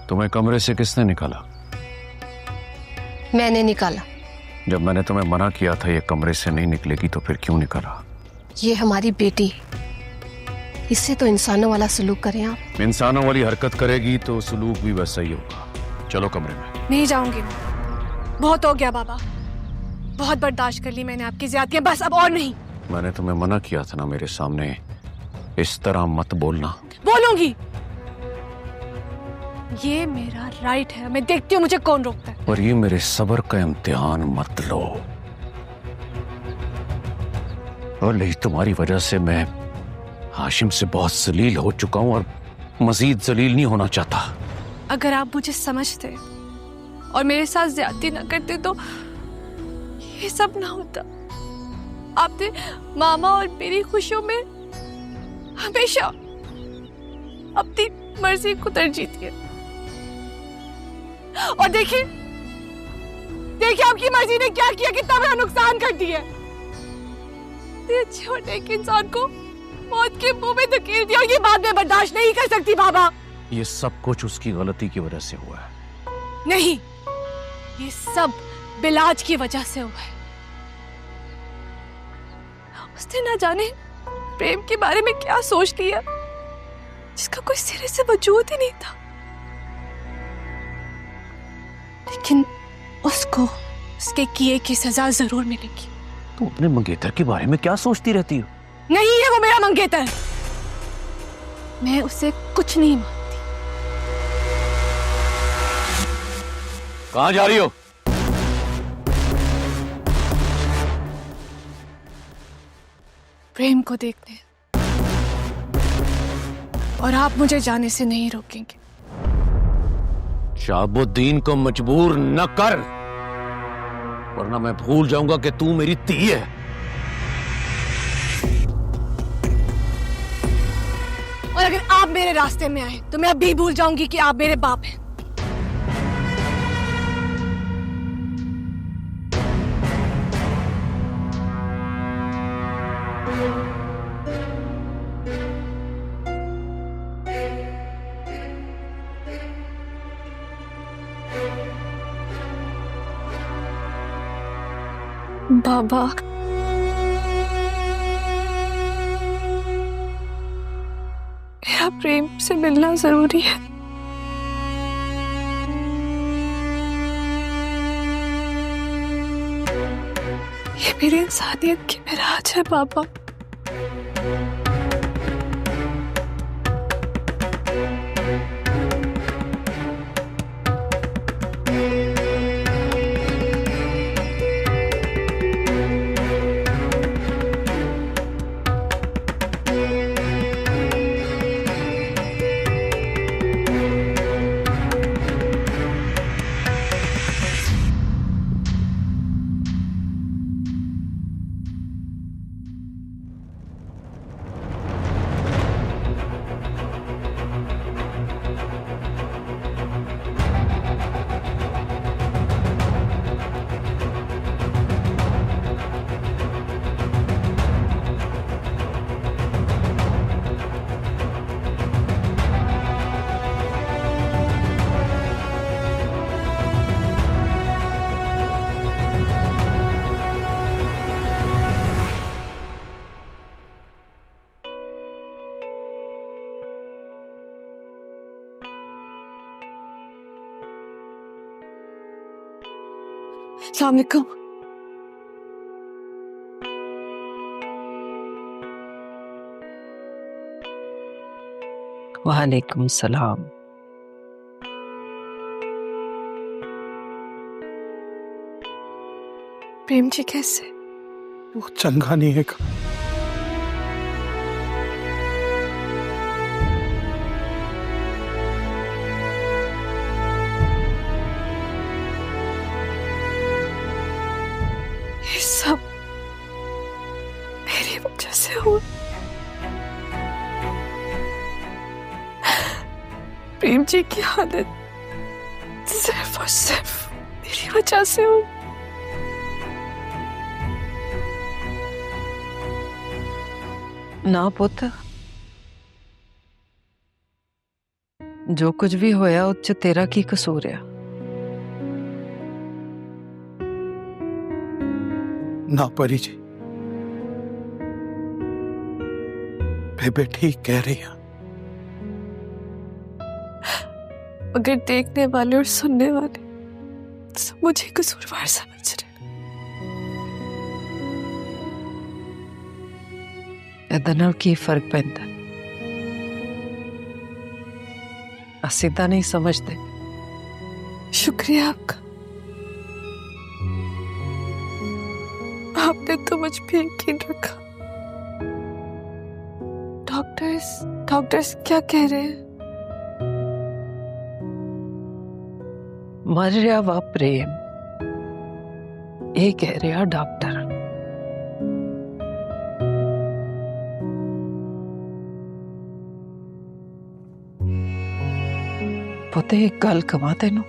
S1: तुम्हें कमरे से किसने निकाला?
S7: मैंने निकाला।
S1: जब मैंने तुम्हें मना किया था ये कमरे से नहीं निकलेगी, तो फिर क्यों निकाला?
S7: ये हमारी बेटी, इससे तो इंसानों वाला सलूक करें आप।
S1: इंसानों वाली हरकत करेगी तो सलूक भी वैसा ही होगा। चलो कमरे में।
S5: नहीं जाऊंगी मैं। बहुत हो गया बाबा, बहुत बर्दाश्त कर ली मैंने आपकी ज़्यादतियां, बस अब और नहीं।
S1: मैंने तुम्हें मना किया था ना मेरे सामने इस तरह मत बोलना।
S5: बोलूंगी, ये मेरा राइट है। मैं देखती हूँ मुझे कौन रोकता है।
S1: पर ये मेरे सब्र का इम्तिहान मत लो। और नहीं, तुम्हारी वजह से मैं हाशिम से बहुत जलील हो चुका हूं और मजीद जलील नहीं होना चाहता।
S5: अगर आप मुझे समझते और मेरे साथ ज्यादती न करते तो ये सब ना होता। आपने मामा और मेरी खुशियों में हमेशा अपनी मर्जी को तरजीह दी है। और देखिए आपकी मर्जी ने क्या किया, कितना बड़ा नुकसान कर दिया। छोटे एक इंसान को मौत के मुंह में धकेल दिया, ये बात मैं बर्दाश्त नहीं कर सकती बाबा।
S1: ये सब कुछ उसकी गलती की वजह से हुआ है।
S5: नहीं, ये सब बिलाज की वजह से हुआ है। उसने ना जाने प्रेम के बारे में क्या सोच लिया, जिसका कोई सिरे से वजूद ही नहीं था। लेकिन उसको उसके किए की सजा जरूर मिलेगी।
S1: तुम अपने मंगेतर के बारे में क्या सोचती रहती हो?
S5: नहीं है वो मेरा मंगेतर, मैं उसे कुछ नहीं मानती।
S1: कहां जा रही हो?
S5: प्रेम को देखने, और आप मुझे जाने से नहीं रोकेंगे।
S1: शाहबुद्दीन को मजबूर न कर, वरना मैं भूल जाऊंगा कि तू मेरी धी है।
S5: और अगर आप मेरे रास्ते में आए तो मैं अब भी भूल जाऊंगी कि आप मेरे बाप हैं। बाबा, मेरा प्रेम से मिलना जरूरी है। ये मेरी इंसानियत की मिराज है बाबा। अस्सलाम वालेकुम।
S11: वालेकुम सलाम।
S5: प्रेम जी कैसे?
S8: वो चंगा नहीं है।
S5: ये सब मेरी वजह से हुआ। प्रेम जी की हालत सिर्फ और सिर्फ मेरी वजह से हुई।
S11: ना पुत, जो कुछ भी होया उस च तेरा की कसूर है?
S8: ना परी जी, बेबे ठीक कह रही है।
S5: अगर देखने वाले और सुनने वाले सब मुझे कसूरवार समझ रहे,
S11: ਇਹਦੇ ਨਾਲ ਕੀ फर्क पैंदा? ਅਸੀਂ ਤਾਂ नहीं समझते।
S5: शुक्रिया आपका। आपने तो मुझ पे यकीन रखा। डॉक्टर्स क्या कह रहे हैं?
S11: मर रहा वा प्रेम, ये कह रहा डॉक्टर। पुते एक गल कवा तेनू,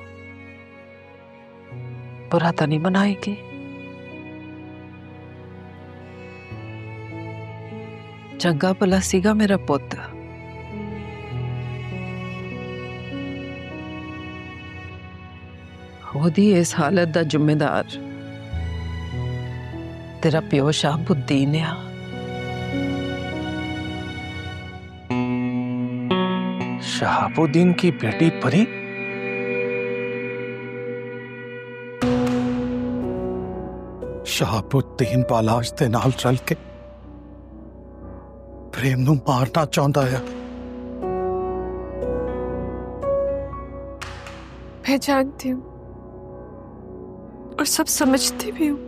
S11: बुरा तो नहीं मनाएगी। चंगा भला सीगा मेरा पुत। ओदी इस हालत दा जिम्मेदार तेरा प्यो शाहबुद्दीन आ।
S12: शहाबुद्दीन की बेटी परी?
S8: शहाबुद्दीन बालाज दे नाल चल के प्रेम नू मारना चाहता है।
S5: मैं जानती हूँ और सब समझती भी हूँ।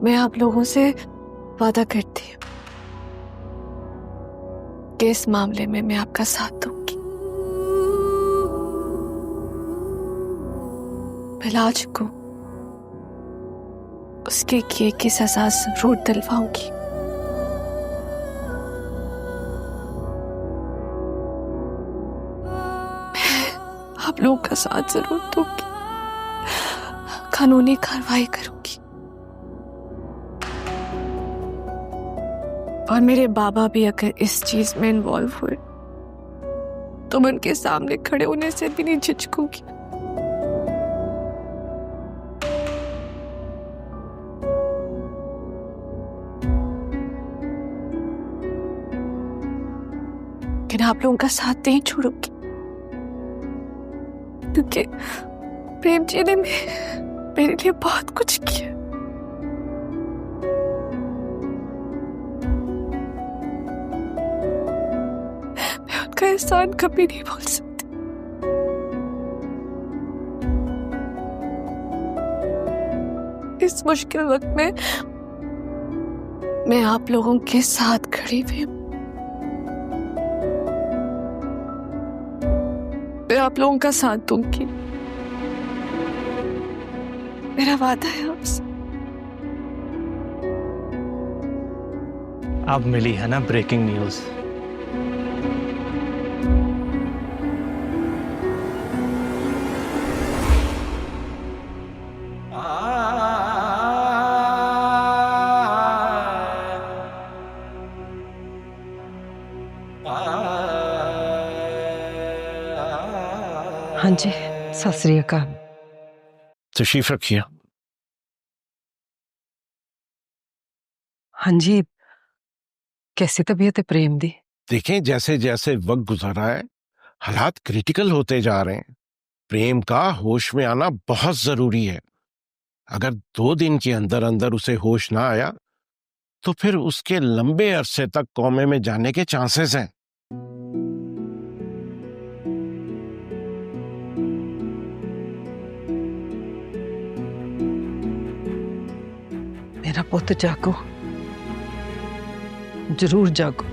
S5: मैं आप लोगों से वादा करती हूँ कि इस मामले में मैं आपका साथ दूंगी। बिलाज को उसके किए की सजा जरूर दिलवाऊंगी। मैं आप लोगों का साथ जरूर दूंगी, कानूनी कार्रवाई करूंगी। और मेरे बाबा भी अगर इस चीज में इन्वॉल्व हुए तो मैं उनके सामने खड़े होने से भी नहीं झिझकूंगी। लेकिन आप लोगों का साथ नहीं छोड़ूंगी, क्योंकि प्रेम जी ने मेरे लिए बहुत कुछ किया। का एहसान कभी नहीं भूल सकती। इस मुश्किल वक्त में मैं आप लोगों के साथ खड़ी हुई हूं। मैं आप लोगों का साथ दूंगी, मेरा वादा है आपसे।
S4: अब मिली है ना ब्रेकिंग न्यूज।
S11: हाँ जी, सत श्री अकाल।
S12: तशरीफ रखिए।
S11: हाँ जी, कैसी तबीयत है प्रेम दी?
S12: देखें जैसे जैसे वक्त गुजर रहा है हालात क्रिटिकल होते जा रहे हैं। प्रेम का होश में आना बहुत जरूरी है। अगर 2 दिन के अंदर अंदर उसे होश ना आया तो फिर उसके लंबे अरसे तक कोमे में जाने के चांसेस हैं।
S11: मेरा पुत जागो, जरूर जागो।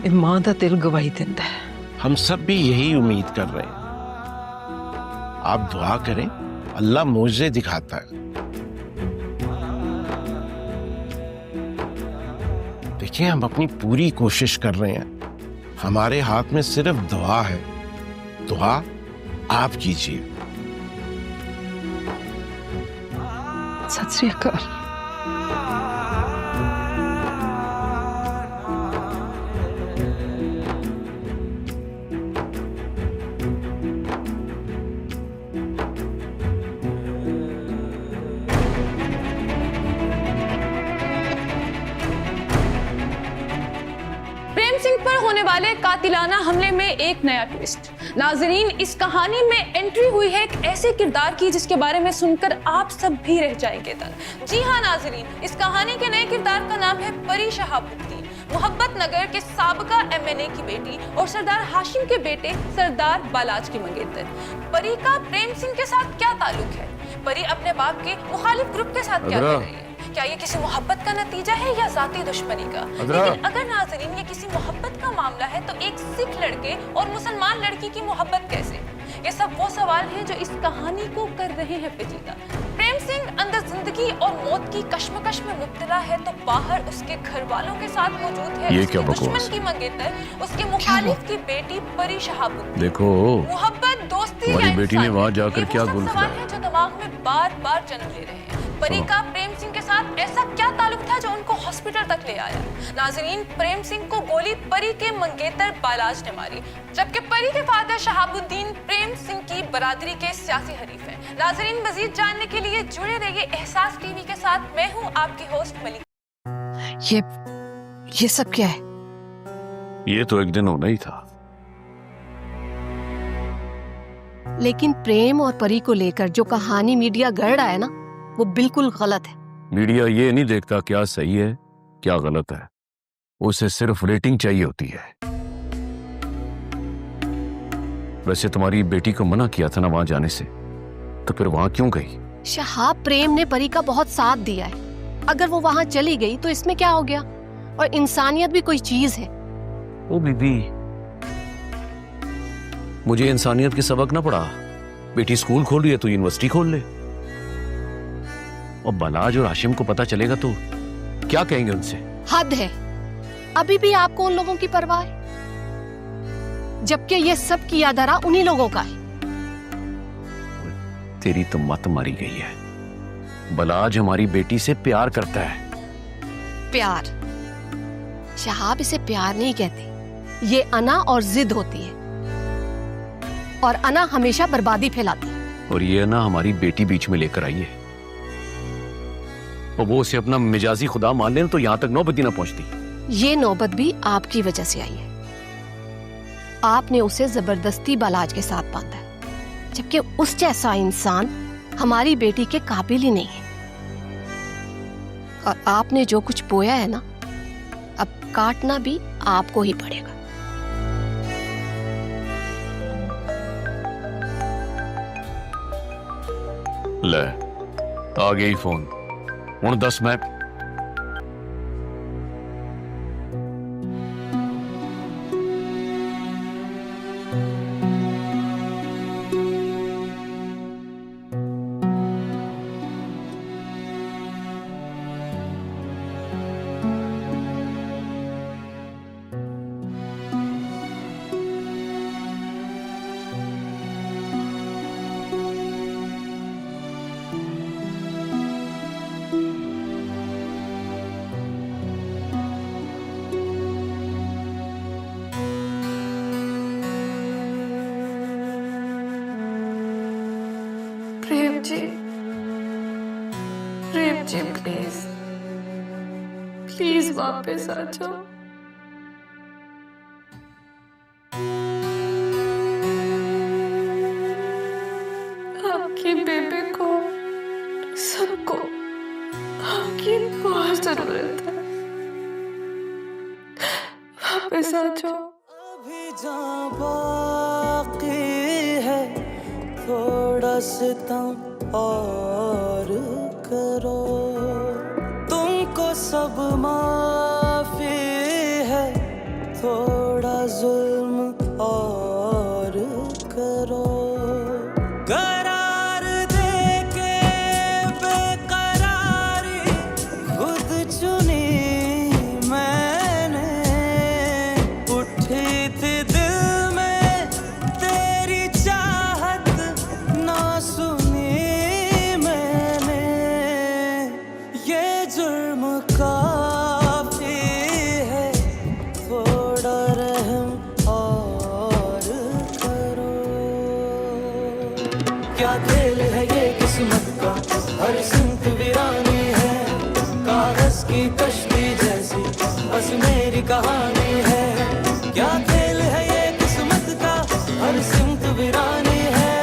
S11: ये मां दा दिल गवाही दिंदा है।
S12: हम सब भी यही उम्मीद कर रहे हैं। आप दुआ करें, अल्लाह मोज़े दिखाता है। देखिए हम अपनी पूरी कोशिश कर रहे हैं। हमारे हाथ में सिर्फ दुआ है। दुआ आप कीजिए।
S11: सत श्री अकाल।
S5: होने वाले कातिलाना हमले में एक नया ट्विस्ट। नाजरीन, इस कहानी में एंट्री हुई है एक ऐसे किरदार की जिसके बारे में सुनकर आप सब भी रह जाएंगे दंग। जी हाँ नाजरीन, इस कहानी के नए किरदार का नाम है परी शहाबुद्दीन, मोहब्बत नगर के साबका MNA की बेटी और सरदार हाशिम के बेटे सरदार बालाज की मंगेतर। परी का प्रेम सिंह के साथ क्या ताल्लुक है? परी अपने बाप के मुखालिफ ग्रुप के साथ क्या कर रही है? क्या ये किसी मोहब्बत का नतीजा है या जाती दुश्मनी का? लेकिन अगर नाजरीन ये किसी मोहब्बत का मामला है तो एक सिख लड़के और मुसलमान लड़की की मोहब्बत कैसे? ये सब वो सवाल हैं जो इस कहानी को कर रहे हैं पेचीदा। प्रेम सिंह अंदर जिंदगी और मौत की कश्मकश में मुब्तला है तो बाहर उसके घर वालों के साथ मौजूद है
S1: ये
S5: उसके दुश्मन की मंगेतर, उसके मुखालिफ की बेटी परी शहाबुद्दीन।
S1: देखो
S5: मोहब्बत, दोस्ती,
S1: तुम्हारी बेटी ने वहां जाकर क्या गोल
S5: सवाल है जो दिमाग में बार बार जन्म ले रहे हैं। परी का प्रेम सिंह के साथ ऐसा क्या ताल्लुक था जो उनको हॉस्पिटल तक ले आया? नाजरीन, प्रेम सिंह को गोली परी के मंगेतर बालाज ने मारी, जबकि परी के फादर शहाबुद्दीन प्रेम सिंह की बरादरी के सियासी हरीफ हैं। नाजरीन, मजीद जानने के लिए जुड़े रहिए एहसास टीवी के साथ। मैं हूं आपकी होस्ट मलिक।
S11: ये सब क्या है?
S1: ये तो एक दिन होना ही था।
S7: लेकिन प्रेम और परी को लेकर जो कहानी मीडिया गढ़ रहा है ना, वो बिल्कुल गलत है।
S1: मीडिया ये नहीं देखता क्या सही है क्या गलत है, उसे सिर्फ रेटिंग चाहिए होती है। वैसे तुम्हारी बेटी को मना किया था ना वहां जाने से, तो फिर वहां क्यों गई?
S7: शहाब, प्रेम ने परी का बहुत साथ दिया है। अगर वो वहां चली गई तो इसमें क्या हो गया? और इंसानियत भी कोई चीज है।
S1: ओ बीबी, मुझे इंसानियत के सबक ना पड़ा। बेटी स्कूल खोल रही है तो यूनिवर्सिटी खोल ले। और बालाज और हाशिम को पता चलेगा तो क्या कहेंगे उनसे?
S7: हद है, अभी भी आपको उन लोगों की परवाह है, जबकि ये सब किया धरा उन्हीं लोगों का है।
S1: तेरी तो मत मारी गई है। बालाज हमारी बेटी से प्यार करता है।
S7: प्यार? शहाब, इसे प्यार नहीं कहते, ये अना और जिद होती है, और अना हमेशा बर्बादी फैलाती है।
S1: और ये अना हमारी बेटी बीच में लेकर आई है, और वो उसे अपना मिजाजी खुदा मान ले तो यहां तक नौबत ही ना पहुंचती।
S7: ये नौबत भी आपकी वजह से आई है। आपने उसे जबरदस्ती बालाज के साथ बांधा है, जबकि उस जैसा इंसान हमारी बेटी के काबिल ही नहीं है। और आपने जो कुछ बोया है ना, अब काटना भी आपको ही पड़ेगा।
S1: ले, आ गई फोन। हुण दस मैं
S5: प्रेम जी प्लीज वापस आ जाओ। मेरी बेबी को, सबको आपकी बहुत जरूरत है। वापस आ जाओ।
S13: अभी जहाँ बाकी है थोड़ा सितम और करो, तुमको सब माफी है, थोड़ा जुल्म और करो। करार देके बेकरारी खुद चुनी मैंने, उठी थी दिल में तेरी चाहत ना सुनी मैंने। ये जुर्म काफी है, थोड़ा रहम और करो। क्या खेल है ये किस्मत का, हर सिमत वीरानी है, कागज की कश्ती जैसी बस मेरी कहानी है। क्या खेल है ये किस्मत का, हर सिमत वीरानी है,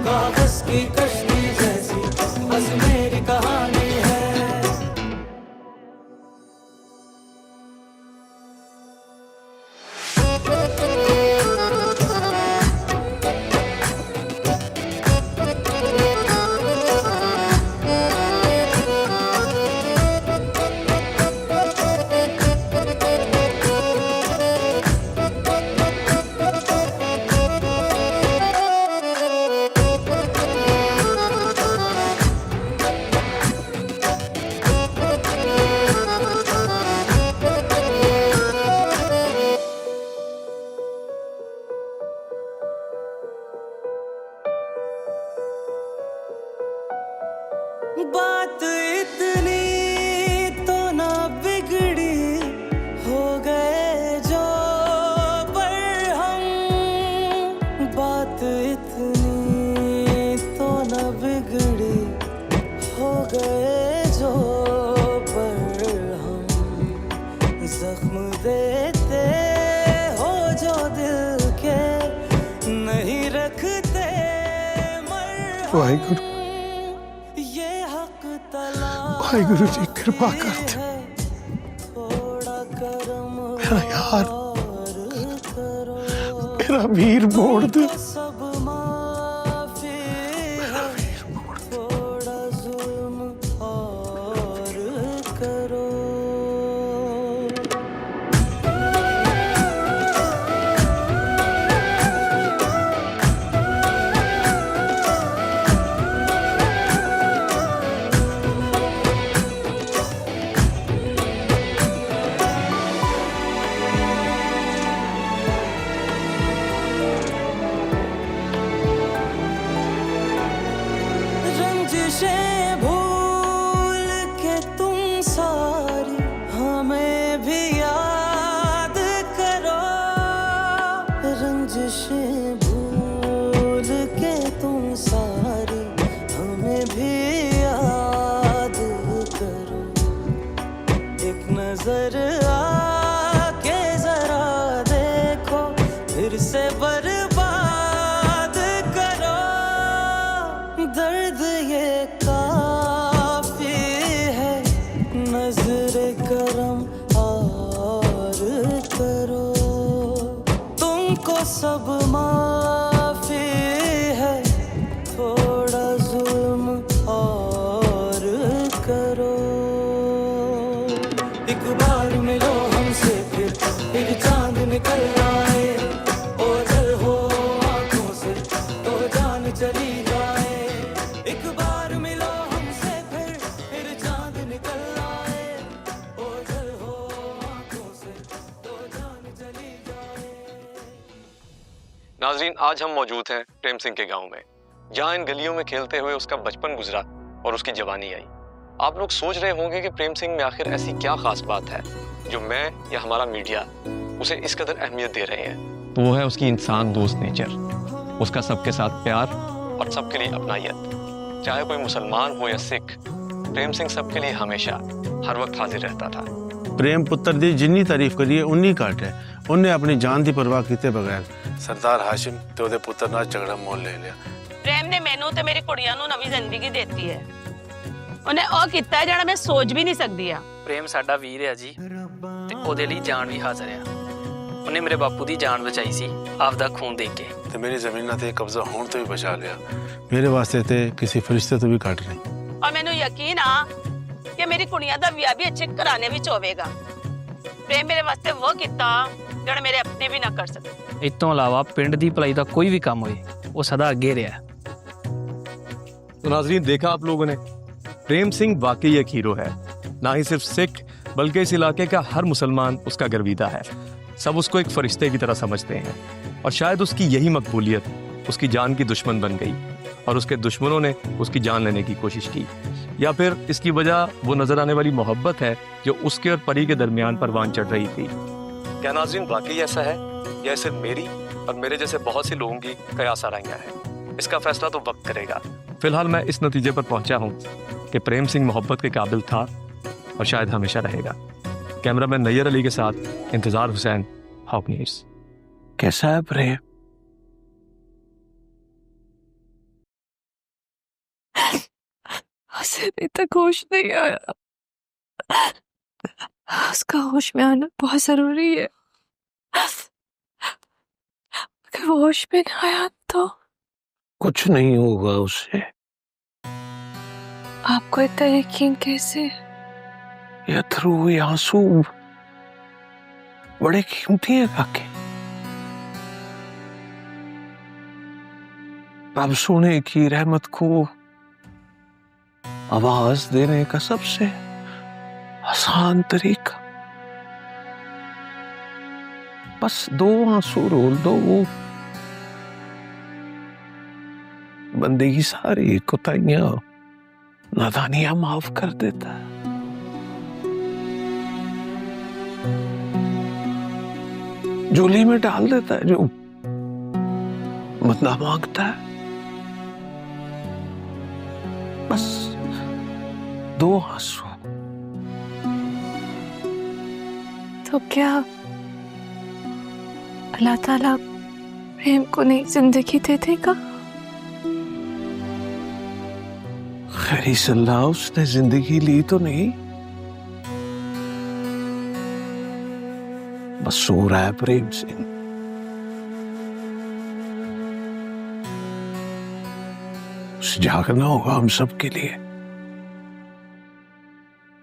S13: कागज की कश्ती जैसी बस मेरी कहानी है। बात इतनी तो ना बिगड़ी, हो गए जो पर हम। बात इतनी तो ना बिगड़ी, हो गए जो पर हम। जख्म देते हो जो दिल के नहीं रखते
S8: वाहिगुरु, वाहिगुरु जी कृपा करते, मेरा यार, मेरा वीर मोड़ दे। मेरा वीर मोड़ दे।
S13: थोड़ा जुल्म और करो। रंजिशें भूल के तुम सारी हमें भी याद करो। रंजिशें भूल के तुम सारी हमें भी याद करो। एक नजर आके जरा देखो, फिर से बर्बाद करो। दर्द ये काफी है, नजर करम और करो। तुमको सब माफी है, थोड़ा जुल्म और करो। एक बार मिलो हमसे फिर चांद निकल आए। ओझल हो आंखों से तो जान चली जाए। एक बार मिलो हमसे फिर चांद निकल आए। ओझल हो आंखों से तो जान चली जाए।
S4: नाजरीन, आज हम मौजूद हैं प्रेम सिंह के गांव में, जहां इन गलियों में खेलते हुए उसका बचपन गुजरा और उसकी जवानी आई। आप लोग सोच रहे होंगे कि प्रेम सिंह में आखिर ऐसी क्या खास बात है जो मैं या हमारा मीडिया उसे इस कदर अहमियत दे रहे हैं।
S14: तो वो है उसकी इंसान दोस्त नेचर, उसका सबके साथ प्यार
S4: और सबके लिए अपनायत। चाहे कोई मुसलमान हो या सिख, प्रेम सिंह सबके लिए हमेशा हर वक्त हाजिर रहता था।
S15: प्रेम पुत्र दी जिन्नी तारीफ करिए उन्नी घट है। उन्हें अपनी जान की परवाह किए बगैर सरदार हाशिम ते ओदे पुत्र नाल झगड़ा मोल ले लिया।
S16: प्रेम ਨੇ ਮੈਨੂੰ ਤੇ ਮੇਰੀ ਕੁੜੀਆਂ ਨੂੰ ਨਵੀਂ ਜ਼ਿੰਦਗੀ ਦਿੱਤੀ ਹੈ। ਉਹਨੇ ਉਹ ਕੀਤਾ ਹੈ ਜਿਹੜਾ ਮੈਂ ਸੋਚ ਵੀ ਨਹੀਂ ਸਕਦੀ ਆ।
S9: ਪ੍ਰੇਮ ਸਾਡਾ ਵੀਰ ਹੈ ਜੀ ਤੇ ਉਹਦੇ ਲਈ ਜਾਨ ਵੀ ਹਾਜ਼ਰ ਆ। ਉਹਨੇ ਮੇਰੇ ਬਾਪੂ ਦੀ ਜਾਨ ਬਚਾਈ ਸੀ ਆਪਦਾ ਖੂਨ ਦੇ ਕੇ
S15: ਤੇ ਮੇਰੀ ਜ਼ਮੀਨਾਂ ਤੇ ਕਬਜ਼ਾ ਹੋਣ ਤੋਂ ਵੀ ਬਚਾ ਲਿਆ। ਮੇਰੇ ਵਾਸਤੇ ਤੇ ਕਿਸੇ ਫਰਿਸ਼ਤੇ ਤੋਂ ਵੀ ਘੱਟ ਨਹੀਂ।
S16: ਔਰ ਮੈਨੂੰ ਯਕੀਨ ਆ ਕਿ ਮੇਰੀ ਕੁੜੀਆਂ ਦਾ ਵਿਆਹ ਵੀ ਅੱਛੇ ਘਰਾਣੇ ਵਿੱਚ ਹੋਵੇਗਾ। ਪ੍ਰੇਮ ਮੇਰੇ ਵਾਸਤੇ ਉਹ ਕੀਤਾ ਜਿਹੜਾ ਮੇਰੇ ਆਪਣੇ ਵੀ ਨਾ ਕਰ ਸਕੇ।
S9: ਇਸ ਤੋਂ ਇਲਾਵਾ ਪਿੰਡ ਦੀ ਭਲਾਈ ਦਾ ਕੋਈ ਵੀ ਕੰਮ ਹੋਏ ਉਹ सदा आगे रहा।
S14: तो नाजरीन, देखा आप लोगों ने, प्रेम सिंह वाकई एक हीरो है। ना ही सिर्फ सिख बल्कि इस इलाके का हर मुसलमान उसका गर्विदा है। सब उसको एक फरिश्ते की तरह समझते हैं और शायद उसकी यही मकबूलियत उसकी जान की दुश्मन बन गई और उसके दुश्मनों ने उसकी जान लेने की कोशिश की, या फिर इसकी वजह वो नजर आने वाली मोहब्बत है जो उसके और परी के दरमियान परवान चढ़ रही थी। क्या नाजरीन वाकई ऐसा है या सिर्फ मेरी और मेरे जैसे बहुत से लोगों की कयास आराइयां है? इसका फैसला तो वक्त करेगा। फिलहाल मैं इस नतीजे पर पहुंचा हूं कि प्रेम सिंह मोहब्बत के काबिल था और शायद हमेशा रहेगा। कैमरामैन नैयर अली के साथ इंतजार हुसैन, हॉक न्यूज़।
S2: कैसा है प्रेम?
S5: उसे अभी तक होश नहीं आया। उसका होश में आना बहुत जरूरी है। अगर वो होश में नहीं आया तो
S2: कुछ नहीं होगा उसे।
S5: आपको इतना यकीन कैसे?
S2: ये अथरू, ये आंसू बड़े कीमती है काके। अब सोने की रहमत को आवाज देने का सबसे आसान तरीका बस 2 आंसू रोल दो, वो बंदे की सारी कोताहियां, नादानियां माफ कर देता है। झोली में डाल देता है जो बंदा मांगता है। बस 2 आंसू।
S5: तो क्या अल्लाह ताला प्रेम को नई जिंदगी दे देगा?
S2: खैरी सल्लाह, उसने जिंदगी ली तो नहीं, बस सो रहा है प्रेम सिंह। उसे जागना होगा हम सब के लिए।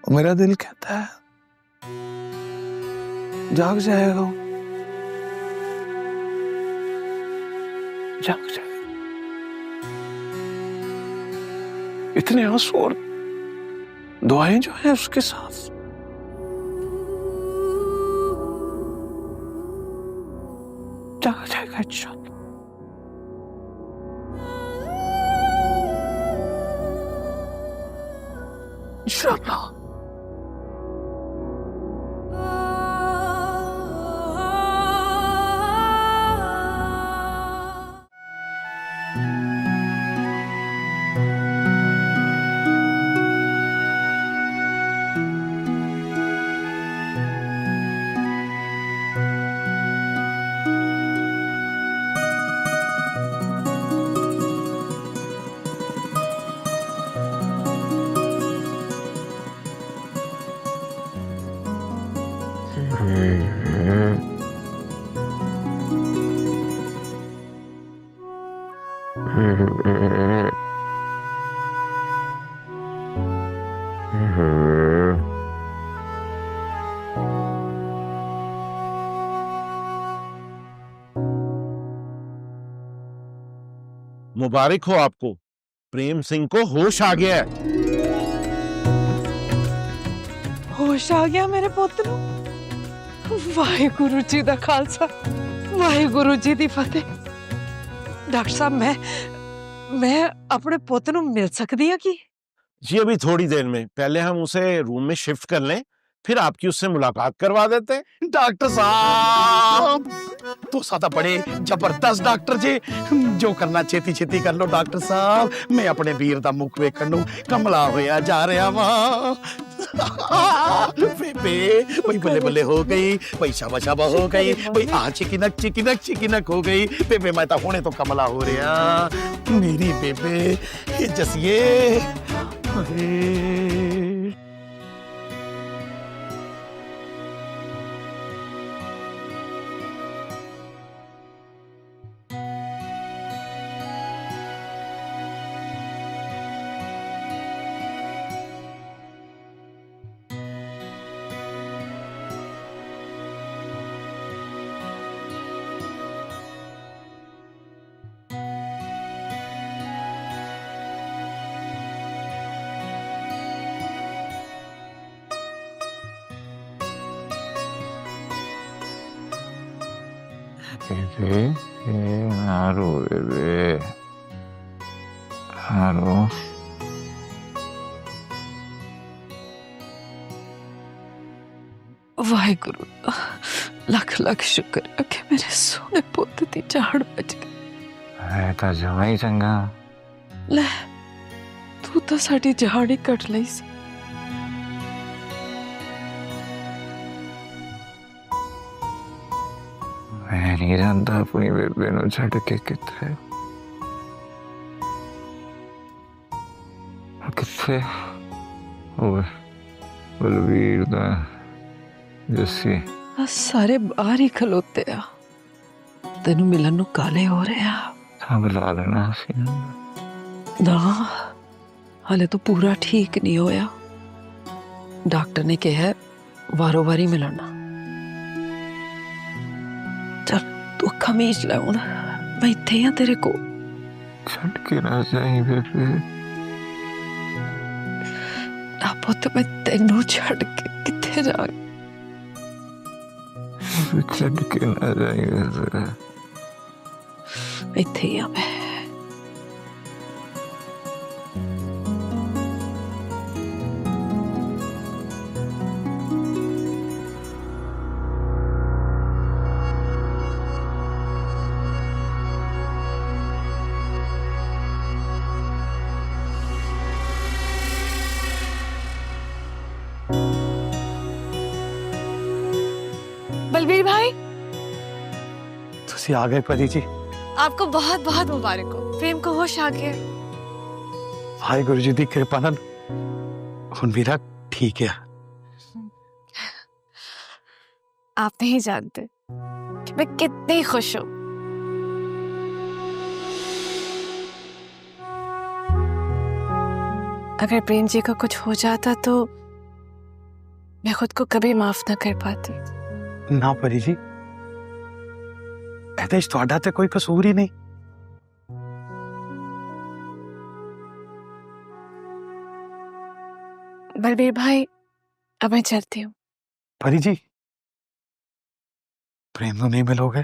S2: और मेरा दिल कहता है जाग जाएगा, जाग जाएगा। इतने आंसू और दुआएं जो है उसके साथ, जाग जाएगा इंशाअल्लाह। इंशाअल्लाह।
S12: मुबारक हो आपको, प्रेम सिंह को होश आ गया है।
S11: होश आ गया मेरे पुੱਤ ਨੂੰ। वाहिगुरु जी दा खालसा, वाहिगुरु जी दी फतेह। डॉक्टर साहब, मैं अपने पुੱਤ ਨੂੰ मिल सकती है की?
S12: जी अभी थोड़ी देर में। पहले हम उसे रूम में शिफ्ट कर लें, फिर आपकी उससे मुलाकात करवा देते हैं।
S8: डॉक्टर साहब तो सादा बड़े जबरदस्त डॉक्टर जी, जो करना छेती छेती कर लो डॉक्टर साहब। मैं अपने वीर दा मुख वेखण नूं कमला होया जा रहा वां। बेबे भाई बल्ले बल्ले हो गई भाई शाबा शाबा हो गई भाई आ चिकिनक चिकिनक चिकिनक हो गई बेबे मैं तो हुणे तो कमला हो रहा मेरी बेबे ये जसिए अरे
S17: हारो बेबे हारो
S11: वाहिगुरु लख लख शुक्र है कि मेरे सोने पुत दी जान बच गई।
S17: है तो जमा ही चंगा।
S11: ले तू तो साडी जान ही कट लई सी।
S17: मैं नहीं जानता अपनी बेबे नु छड़ के किथे किथे ओए बलवीर दा जस्सी
S11: सारे बाहर ही खलोते आ तेनू मिलन नु काले हो रहे आ।
S17: हाँ बुला लेना सी
S11: ना हाले तो पूरा ठीक नहीं होया डॉक्टर ने कहा है वारो वारी मिलना। चल तू अखा मीच ले हुण मैं इत्थे हां तेरे को।
S17: छड़ के ना जाई बेबे
S11: ना पुत मैं तेनू छड़ के किथे जा
S17: छड़ के ना जाई बेबे
S11: इत्थे ही आ मैं।
S7: बलबीर भाई
S8: तुसी आ गए परी जी।
S7: आपको बहुत बहुत मुबारक हो प्रेम को होश आ गया।
S8: भाई गुरु जी दी कृपा नाल हुण मेरा ठीक है।
S7: आप नहीं जानते कि मैं कितनी खुश हूं। अगर प्रेम जी का कुछ हो जाता तो मैं खुद को कभी माफ ना कर पाती।
S8: ना परी जी ਇਹਦੇ 'ਚ ਤੁਹਾਡਾ ਤੇ कोई कसूर ही नहीं।
S7: बलबीर भाई अब मैं चलती हूँ।
S8: परी जी प्रेम तो नहीं मिलोगे?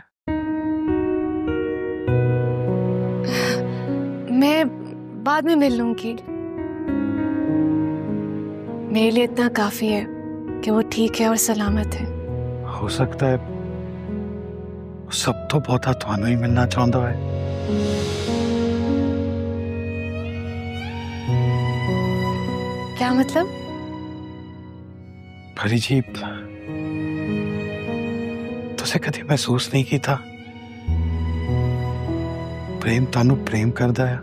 S7: मैं बाद में मिल लूंगी। मेरे लिए इतना काफी है कि वो ठीक है और सलामत है।
S8: हो सकता है सब तो बहुता थानू ही मिलना चाहता है।
S7: क्या मतलब?
S8: परी जी तुसे कभी महसूस नहीं किया प्रेम तानू प्रेम करदा है?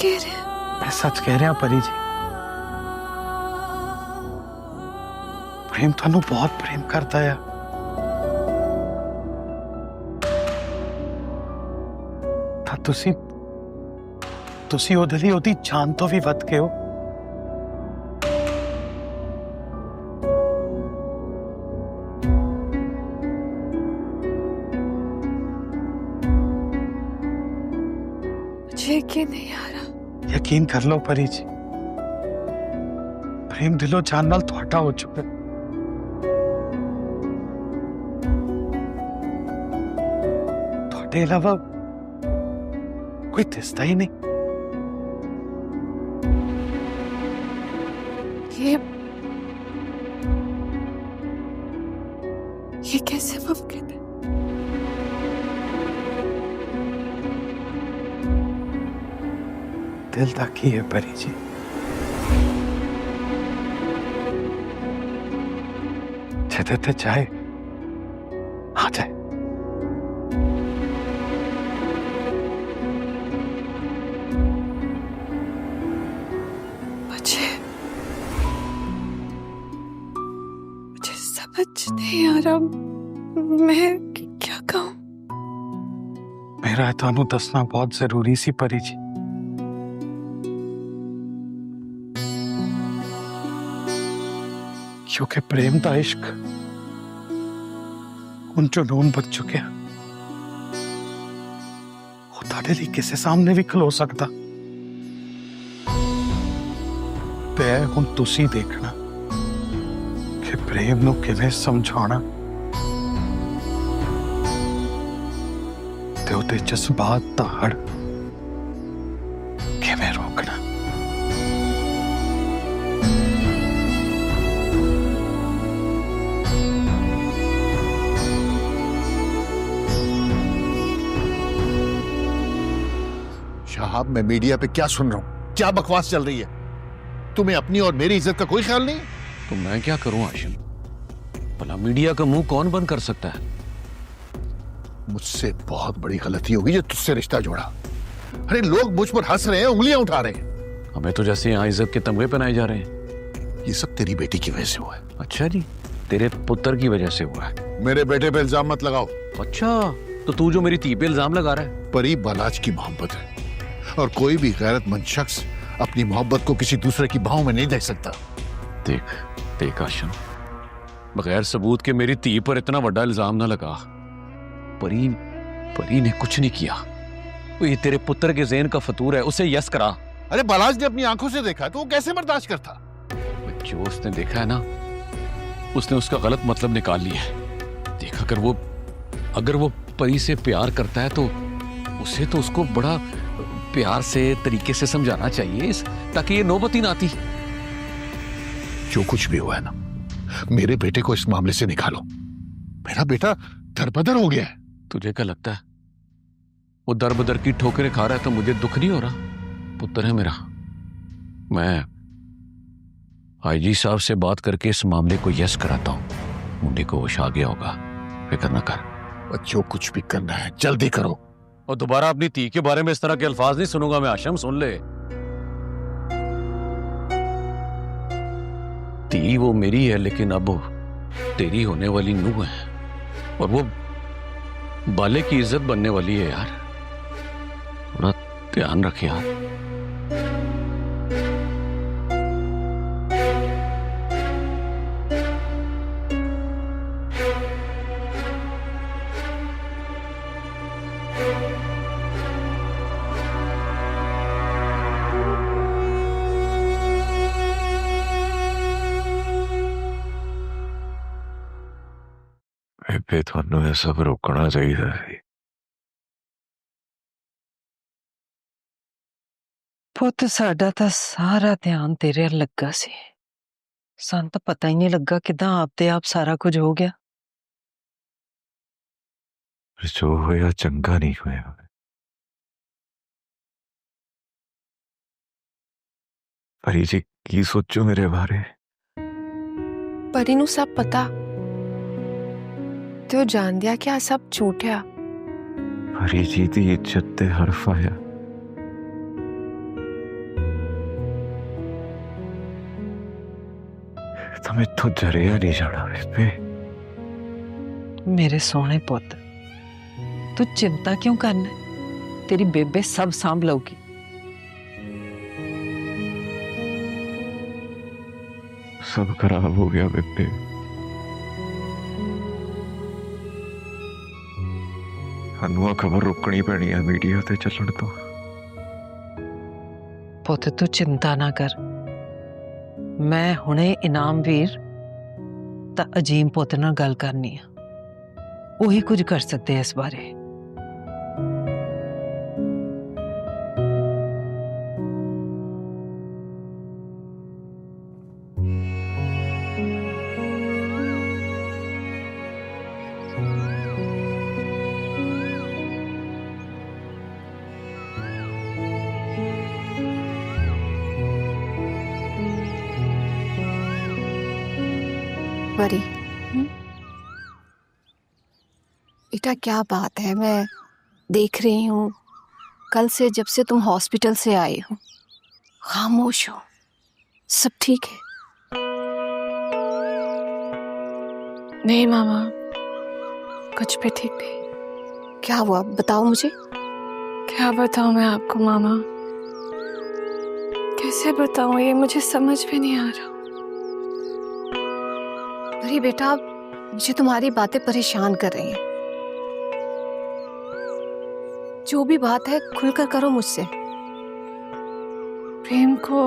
S7: कह रहे हैं?
S8: मैं सच कह रहा परी जी प्रेम थानू बहुत प्रेम करता है। ਤਾਂ ਤੁਸੀਂ ਉਹਦੇ ਲਈ ਉਹਦੀ ਜਾਨ ਤੋਂ ਵੀ ਵੱਧ ਕੇ ਹੋ।
S7: मुझे यकीन नहीं आ रहा।
S8: यकीन कर लो परी जी प्रेम दिलो जान नाल ਤੁਹਾਡਾ हो चुका है। ਤੁਹਾਡੇ ਇਲਾਵਾ कोई दिसता ही नहीं।
S7: ये कैसे मुमकिन है?
S8: दिल दा की है परी जी, जिथे चाहे आ जाए।
S7: मुझे समझ नहीं आ रहा मैं क्या कहूं।
S8: मेरा थानू दसना बहुत जरूरी सी परी जी, क्योंकि प्रेम दा इश्क उन जुनून बच चुके वो ताड़े लिए किसी सामने भी खलो सकता। ते हुण तुसी देखना कि प्रेम नू किवें समझाना ते उहदे जज्बात दा हड़ किवें रोकना।
S2: शाहब, मैं मीडिया पे क्या सुन रहा हूं? क्या बकवास चल रही है? तुम्हें अपनी और मेरी इज्जत का कोई ख्याल नहीं?
S1: तो मैं क्या करूं आशिम? भला मीडिया का मुंह कौन बंद कर सकता है?
S2: मुझसे बहुत बड़ी गलती होगी जो तुझसे रिश्ता जोड़ा। अरे लोग मुझ पर हंस रहे हैं, उंगलियां उठा रहे हैं।
S1: हमें तो जैसे यहाँ इज्जत के तमगे पहनाए जा रहे हैं।
S2: ये सब तेरी बेटी की वजह से हुआ है।
S1: अच्छा जी, तेरे पुत्र की वजह से हुआ है?
S2: मेरे बेटे पे इल्जाम मत लगाओ।
S1: अच्छा, तो तू जो मेरी धी पे इल्जाम लगा रहा है?
S2: परी बालाज की मोहब्बत है और कोई भी गैरतमंद शख्स अपनी मोहब्बत को किसी दूसरे की बाहों में नहीं दे सकता।
S1: देख आशिम, बगैर सबूत के मेरी धी पर इतना बड़ा इल्जाम ना लगा। परी ने कुछ नहीं किया। ये तेरे पुत्र के ज़हन का फतूर है, उसे यस करा।
S2: अरे बालाज ने अपनी आंखों से देखा तो वो कैसे बर्दाश्त करता?
S1: जो उसने देखा है ना, उसने उसका गलत मतलब निकाल लिया है। देख, अगर वो परी से प्यार करता है तो उसे तो उसको बड़ा प्यार से तरीके से समझाना चाहिए ताकि ये नौबत ही ना आती।
S2: जो कुछ भी हुआ है ना, मेरे बेटे को इस मामले से निकालो। मेरा बेटा दरबदर हो गया है।
S1: तुझे क्या लगता है वो दरबदर की ठोकरें खा रहा है तो मुझे दुख नहीं हो रहा? पुत्र है मेरा। मैं आईजी साहब से बात करके इस मामले को यस कराता हूं। मुंडे को होश आ गया होगा, फिक्र न कर।
S2: जो कुछ भी करना है जल्दी करो।
S1: और दोबारा अपनी धी के बारे में इस तरह के अल्फाज नहीं सुनूंगा मैं आशम, सुन ले। धी वो मेरी है लेकिन अब तेरी होने वाली नूह है और वो बाले की इज्जत बनने वाली है यार। थोड़ा ध्यान रख यार।
S17: ਬੇਬੇ ਤੁਹਾਨੂੰ ਇਹ ਸਭ ਰੋਕਣਾ ਚਾਹੀਦਾ ਸੀ।
S11: ਪੁੱਤ ਸਾਡਾ ਤਾਂ ਸਾਰਾ ਧਿਆਨ ਤੇਰੇ ਵੱਲ ਲੱਗਾ ਸੀ। ਸਾਨੂੰ ਤਾਂ ਪਤਾ ਹੀ ਨਹੀਂ ਲੱਗਾ ਕਿਦਾਂ ਆਪਦੇ ਆਪ ਸਾਰਾ ਕੁਝ ਹੋ ਗਿਆ।
S17: ਜੋ ਹੋਇਆ ਚੰਗਾ ਨਹੀਂ ਹੋਇਆ। ਪਰੀ ਜੀ ਕੀ ਸੋਚੋ ਮੇਰੇ ਬਾਰੇ?
S7: परी नू सब पता ਤੇ ਉਹ ਜਾਣਦਿਆ ਕਿ ਆ ਸਭ ਝੂਠ ਆ।
S17: ਪਰੀ ਜੀ ਦੀ ਇੱਜ਼ਤ ਤੇ ਹਰਫ ਆਇਆ। ਤਾਂ ਮੈਥੋਂ ਜਰਿਆ ਨਹੀਂ ਜਾਣਾ ਬੇਬੇ।
S11: ਮੇਰੇ ਸੋਹਣੇ ਪੁੱਤ, ਤੂੰ ਚਿੰਤਾ ਕਿਉਂ ਕਰਨਾ? ਤੇਰੀ ਬੇਬੇ ਸਭ ਸੰਭ ਲਊਗੀ।
S17: सब खराब हो गया बेबे। ਸਾਨੂੰ ਖਬਰ ਰੋਕਣੀ ਪੈਣੀ ਹੈ ਮੀਡੀਆ ਤੇ ਚੱਲਣ ਤੋਂ।
S11: ਪੁੱਤ ਤੂੰ ਚਿੰਤਾ ਨਾ ਕਰ, ਮੈਂ ਹੁਣੇ ਇਨਾਮ ਵੀਰ ਤਾਂ ਅਜੀਮ ਪੁੱਤ ਨਾਲ ਗੱਲ ਕਰਨੀ ਆ। ਉਹੀ ਕੁਝ ਕਰ ਸਕਦੇ ਇਸ ਬਾਰੇ।
S7: परी, बेटा क्या बात है, मैं देख रही हूँ कल से जब से तुम हॉस्पिटल से आई हो खामोश हो। सब ठीक है?
S5: नहीं मामा, कुछ भी ठीक नहीं।
S7: क्या हुआ बताओ मुझे।
S5: क्या बताऊं मैं आपको मामा, कैसे बताऊं, ये मुझे समझ भी नहीं आ रहा।
S7: अरे बेटा, मुझे तुम्हारी बातें परेशान कर रही हैं। जो भी बात है खुलकर करो मुझसे।
S5: प्रेम को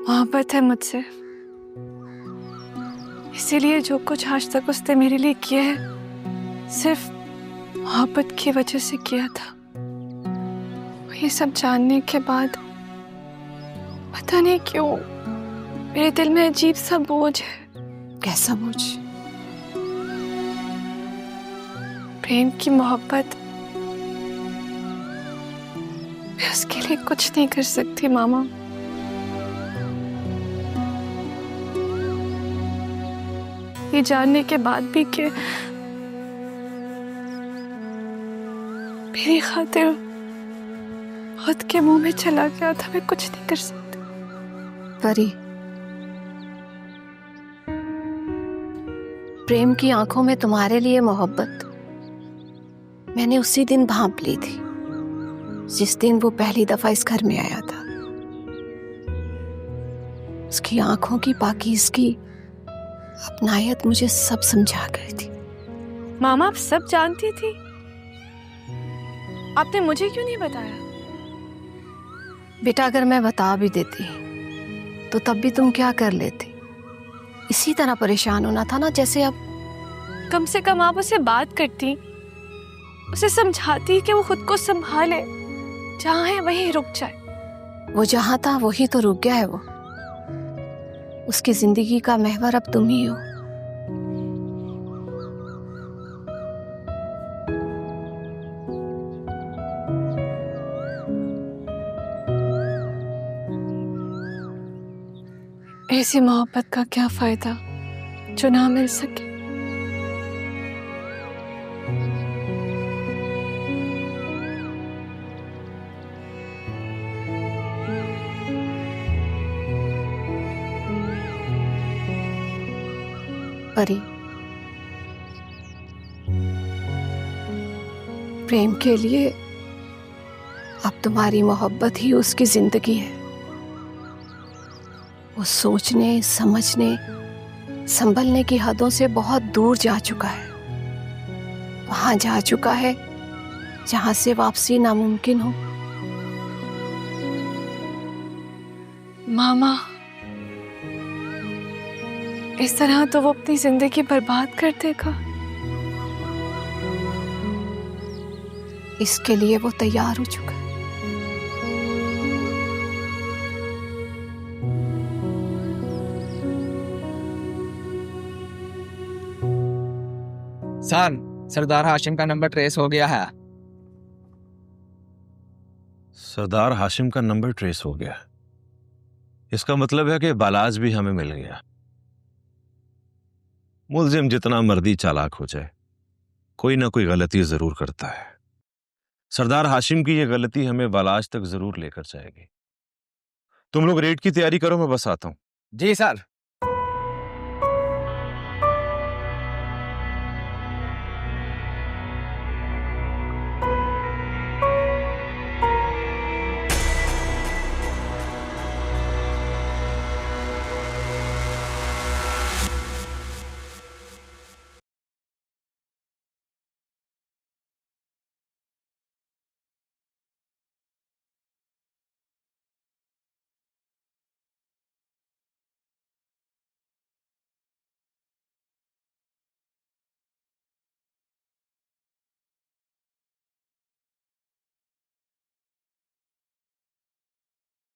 S5: मोहब्बत है मुझसे, इसीलिए जो कुछ आज तक उसने मेरे लिए किया है सिर्फ मोहब्बत की वजह से किया था। ये सब जानने के बाद पता नहीं क्यों मेरे दिल में अजीब सा बोझ है।
S7: कैसा बोझ?
S5: प्रेम की मोहब्बत, मैं उसके लिए कुछ नहीं कर सकती मामा। ये जानने के बाद भी कि मेरी खातिर मौत के मुंह में चला गया था, मैं कुछ नहीं कर सकती।
S7: परी, प्रेम की आंखों में तुम्हारे लिए मोहब्बत मैंने उसी दिन भांप ली थी जिस दिन वो पहली दफा इस घर में आया था। उसकी आंखों की पाकीज़गी, अपनायत मुझे सब समझा गई थी।
S5: मामा आप सब जानती थी, आपने मुझे क्यों नहीं बताया?
S7: बेटा अगर मैं बता भी देती तो तब भी तुम क्या कर लेती? इसी तरह परेशान होना था ना जैसे अब।
S5: कम से कम आप उसे बात करती, उसे समझाती कि वो खुद को संभाले, जहाँ है वहीं रुक जाए।
S7: वो जहाँ था वही तो रुक गया है। वो उसकी जिंदगी का महवर अब तुम ही हो।
S5: ऐसी मोहब्बत का क्या फायदा जो ना मिल सके।
S7: परी, प्रेम के लिए अब तुम्हारी मोहब्बत ही उसकी जिंदगी है। वो सोचने, समझने, संभलने की हदों से बहुत दूर जा चुका है। वहां जा चुका है जहां से वापसी नामुमकिन हो।
S5: मामा, इस तरह तो वो अपनी जिंदगी बर्बाद कर देगा।
S7: इसके लिए वो तैयार हो चुका है।
S18: सर, सरदार हाशिम का नंबर ट्रेस हो गया है।
S15: सरदार हाशिम का नंबर ट्रेस हो गया। इसका मतलब है कि बालाज भी हमें मिल गया। मुलजिम जितना मर्दी चालाक हो जाए, कोई ना कोई गलती जरूर करता है। सरदार हाशिम की यह गलती हमें बालाज तक जरूर लेकर जाएगी। तुम लोग रेड की तैयारी करो, मैं बस आता हूं।
S18: जी सर।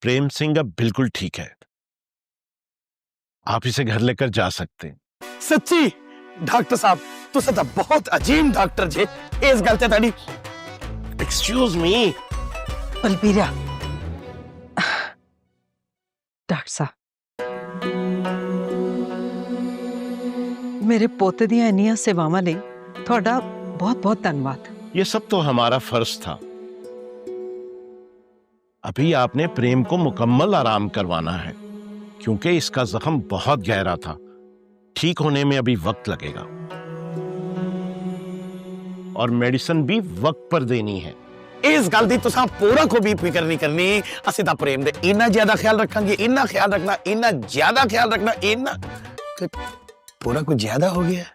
S12: प्रेम सिंह अब बिल्कुल ठीक है, आप इसे घर लेकर जा सकते हैं।
S8: सच्ची डॉक्टर साहब तुस तो बहुत अजीम डॉक्टर जे। इस गल ते ताड़ी
S12: एक्सक्यूज मी
S11: बलबीरा, डॉक्टर साहब मेरे पुੱਤ ਦੀਆਂ ਇੰਨੀਆਂ ਸੇਵਾਵਾਂ ਲਈ ਤੁਹਾਡਾ ਬਹੁਤ-ਬਹੁਤ ਧੰਨਵਾਦ।
S12: ये सब तो हमारा फर्ज था। अभी आपने प्रेम को मुकम्मल आराम करवाना है, क्योंकि इसका जख्म बहुत गहरा था। ठीक होने में अभी वक्त लगेगा और मेडिसिन भी वक्त पर देनी है।
S8: इस गल दी तुसां पूरा को भी फिक्र नहीं करनी। असि तां प्रेम दे इन्ना ज्यादा ख्याल रखांगे, इन्ना ख्याल रखना, इन्ना ज्यादा ख्याल रखना, इन्ना पूरा कुछ ज्यादा हो गया।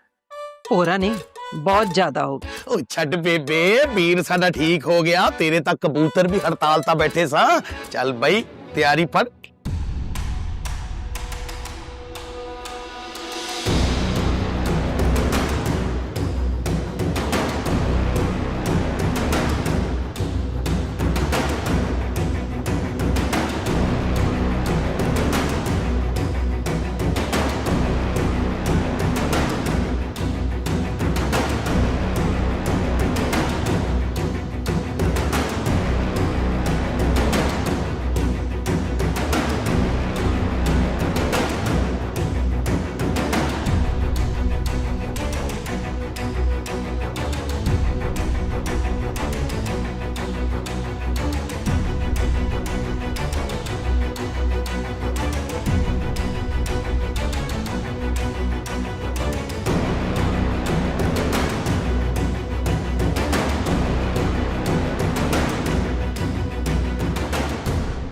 S11: पूरा नहीं, बहुत ज्यादा हो गया।
S8: ओ छड़ बेबे, वीर साडा ठीक हो गया। तेरे तक कबूतर भी हड़ताल ता बैठे सा। चल भाई तैयारी पड़।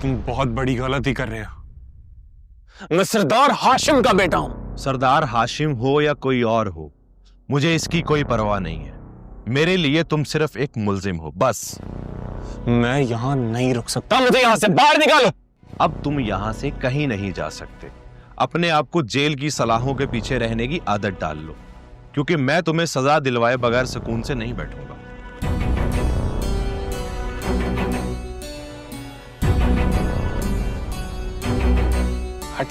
S10: तुम बहुत बड़ी गलती कर रहे हो।
S8: मैं सरदार हाशिम का बेटा हूं।
S15: सरदार हाशिम हो या कोई और हो, मुझे इसकी कोई परवाह नहीं है। मेरे लिए तुम सिर्फ एक मुल्जिम हो, बस।
S10: मैं यहां नहीं रुक सकता, मुझे यहां से बाहर निकालो।
S15: अब तुम यहां से कहीं नहीं जा सकते। अपने आप को जेल की सलाहों के पीछे रहने की आदत डाल लो, क्योंकि मैं तुम्हें सजा दिलवाए बगैर सुकून से नहीं बैठूंगा।
S8: हट।